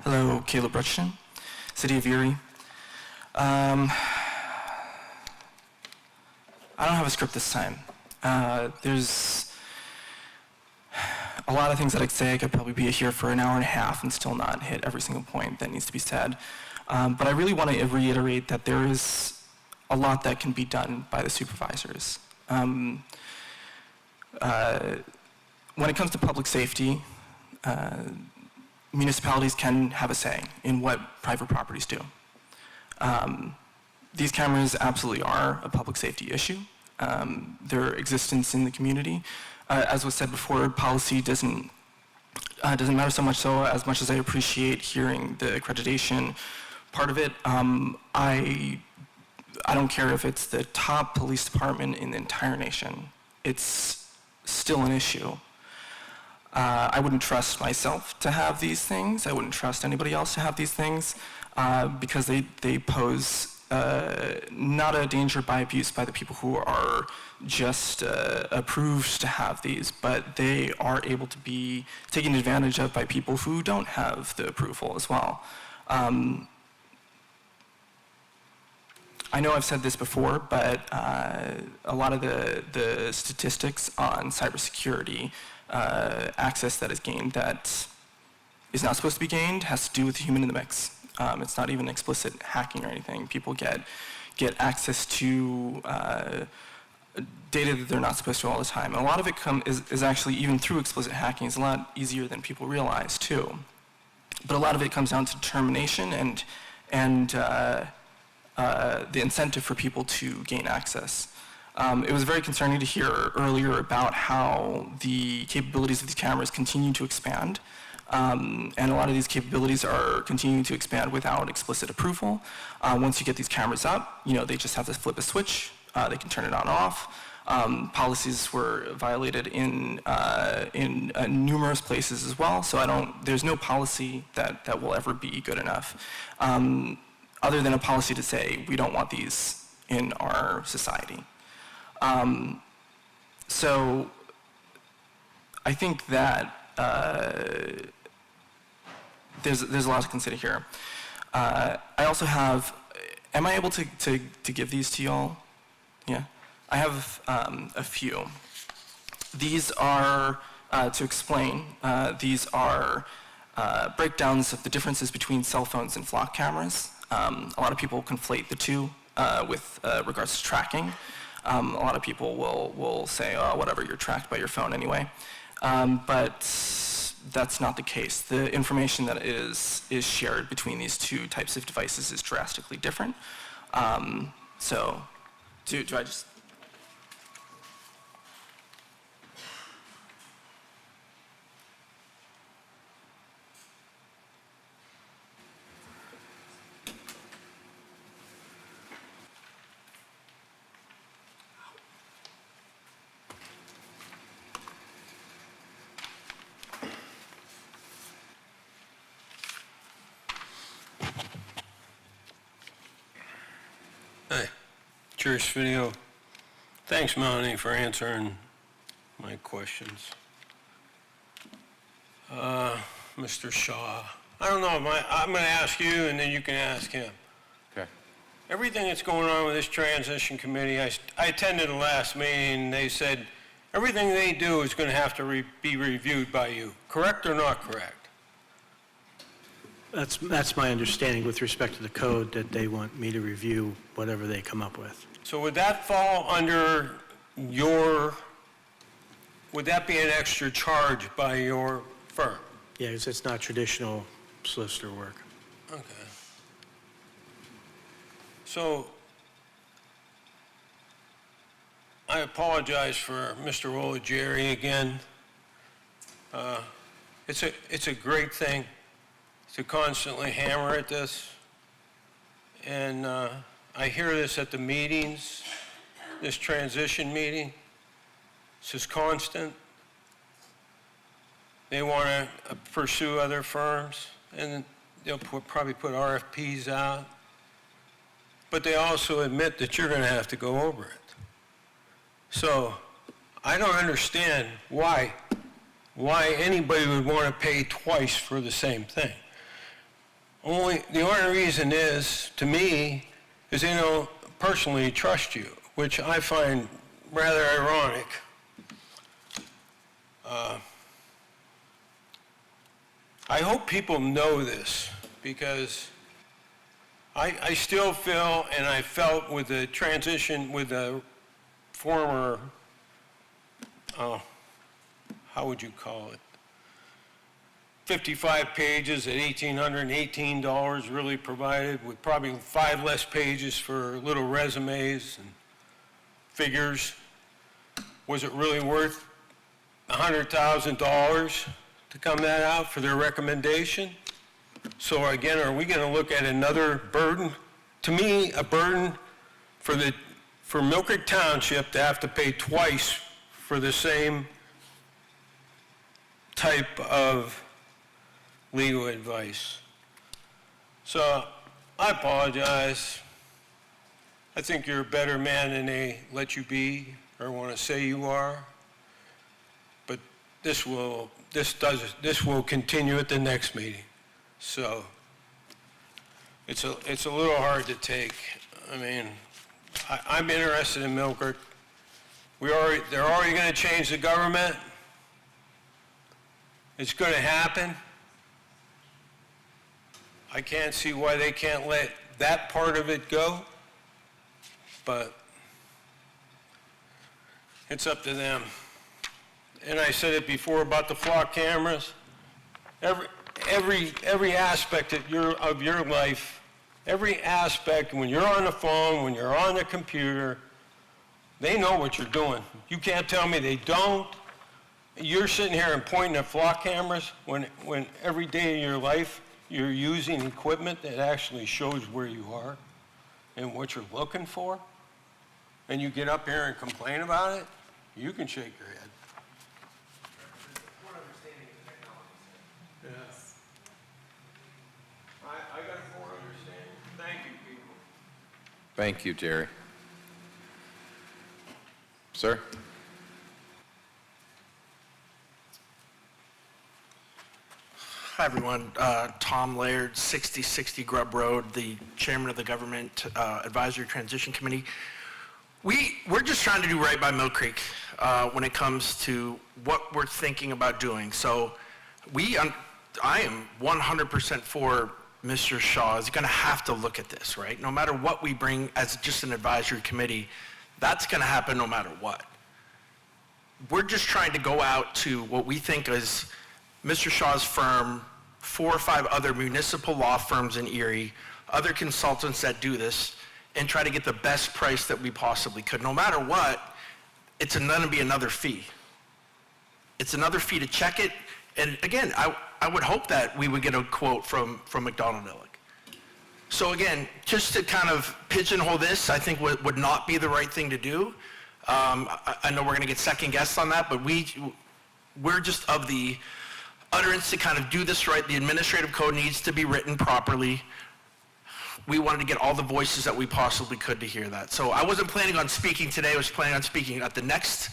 Hello, Caleb Rutchton, City of Erie. I don't have a script this time. There's a lot of things that I could say. I could probably be here for an hour and a half and still not hit every single point that needs to be said. But I really want to reiterate that there is a lot that can be done by the supervisors. When it comes to public safety, municipalities can have a say in what private properties do. These cameras absolutely are a public safety issue. Their existence in the community, as was said before, policy doesn't matter so much as I appreciate hearing the accreditation part of it. I don't care if it's the top police department in the entire nation. It's still an issue. I wouldn't trust myself to have these things. I wouldn't trust anybody else to have these things because they pose not a danger by abuse by the people who are just approved to have these, but they are able to be taken advantage of by people who don't have the approval as well. I know I've said this before, but a lot of the statistics on cybersecurity access that is gained that is not supposed to be gained has to do with the human in the mix. It's not even explicit hacking or anything. People get get access to data that they're not supposed to all the time. And a lot of it is actually, even through explicit hacking, is a lot easier than people realize too. But a lot of it comes down to determination and the incentive for people to gain access. It was very concerning to hear earlier about how the capabilities of these cameras continue to expand. And a lot of these capabilities are continuing to expand without explicit approval. Once you get these cameras up, they just have to flip a switch. They can turn it on and off. Policies were violated in numerous places as well. So there's no policy that will ever be good enough, other than a policy to say we don't want these in our society. So I think that there's a lot to consider here. I also have, am I able to give these to y'all? Yeah. I have a few. These are, to explain, these are breakdowns of the differences between cell phones and flock cameras. A lot of people conflate the two with regards to tracking. A lot of people will say, oh, whatever, you're tracked by your phone anyway. But that's not the case. The information that is shared between these two types of devices is drastically different. So, do I just... Hey, Church Video. Thanks, Melanie, for answering my questions. Mr. Shaw, I don't know, I'm going to ask you and then you can ask him. Okay. Everything that's going on with this transition committee, I attended the last meeting, they said everything they do is going to have to be reviewed by you. Correct or not correct? That's my understanding with respect to the code, that they want me to review whatever they come up with. So would that fall under would that be an extra charge by your firm? Yeah, because it's not traditional solicitor work. Okay. So I apologize for Mr. Olajeri again. It's a great thing to constantly hammer at this. And I hear this at the meetings, this transition meeting. This is constant. They want to pursue other firms, and they'll probably put RFPs out. But they also admit that you're going to have to go over it. So I don't understand why anybody would want to pay twice for the same thing. The only reason is, to me, is they don't personally trust you, which I find rather ironic. I hope people know this, because I still feel, and I felt with the transition with the former, how would you call it? 55 pages at $1,818 really provided, with probably 5 less pages for little resumes and figures. Was it really worth $100,000 to come that out for their recommendation? So again, are we going to look at another burden? To me, a burden for Mill Creek Township to have to pay twice for the same type of legal advice. So I apologize. I think you're a better man than they let you be or want to say you are. But this will continue at the next meeting. So it's a little hard to take. I mean, I'm interested in Mill Creek. They're already going to change the government. It's going to happen. I can't see why they can't let that part of it go. but it's up to them. And I said it before about the flock cameras. Every aspect of your life, every aspect, when you're on the phone, when you're on the computer, they know what you're doing. You can't tell me they don't. You're sitting here and pointing at flock cameras when every day of your life you're using equipment that actually shows where you are and what you're looking for, and you get up here and complain about it, you can shake your head. Yes. I got more understanding. Thank you, people. Thank you, Jerry. Sir? Hi, everyone. Tom Laird, 6060 Grub Road, the chairman of the Government Advisory Transition Committee. We're just trying to do right by Mill Creek when it comes to what we're thinking about doing. So I am 100% for Mr. Shaw is going to have to look at this, right? No matter what we bring as just an advisory committee, that's going to happen no matter what. We're just trying to go out to what we think is Mr. Shaw's firm, 4 or 5 other municipal law firms in Erie, other consultants that do this, and try to get the best price that we possibly could. No matter what, it's going to be another fee. It's another fee to check it. And again, I would hope that we would get a quote from McDonald Illick. So again, just to kind of pigeonhole this, I think would not be the right thing to do. I know we're going to get second guessed on that, but we're just of the utterance to kind of do this right. The administrative code needs to be written properly. We wanted to get all the voices that we possibly could to hear that. So I wasn't planning on speaking today. I was planning on speaking at the next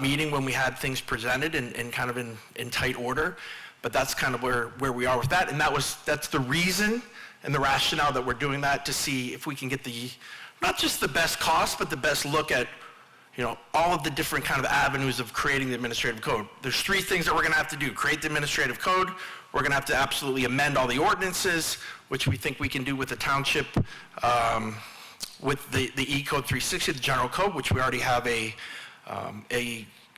meeting when we had things presented and kind of in tight order. But that's kind of where we are with that. And that's the reason and the rationale that we're doing that, to see if we can get not just the best cost, but the best look at all of the different kind of avenues of creating the administrative code. There's 3 things that we're going to have to do. Create the administrative code. We're going to have to absolutely amend all the ordinances, which we think we can do with the township, with the E-Code 360, the general code, which we already have a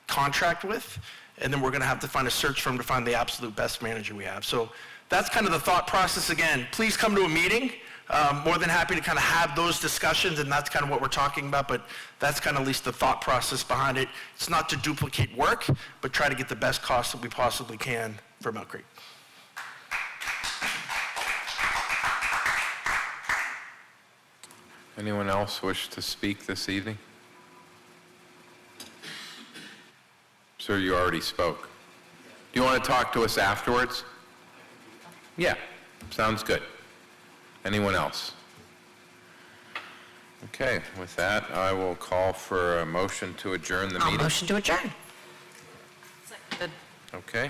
contract with. And then we're going to have to find a search firm to find the absolute best manager we have. So that's kind of the thought process. Again, please come to a meeting. More than happy to kind of have those discussions, and that's kind of what we're talking about, but that's kind of at least the thought process behind it. It's not to duplicate work, but try to get the best cost that we possibly can for Mill Creek. Anyone else wish to speak this evening? Sir, you already spoke. Do you want to talk to us afterwards? Yeah, sounds good. Anyone else? Okay, with that, I will call for a motion to adjourn the meeting. I'll motion to adjourn. Okay,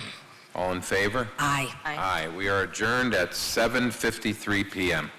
all in favor? Aye. Aye. We are adjourned at 7:53 p.m.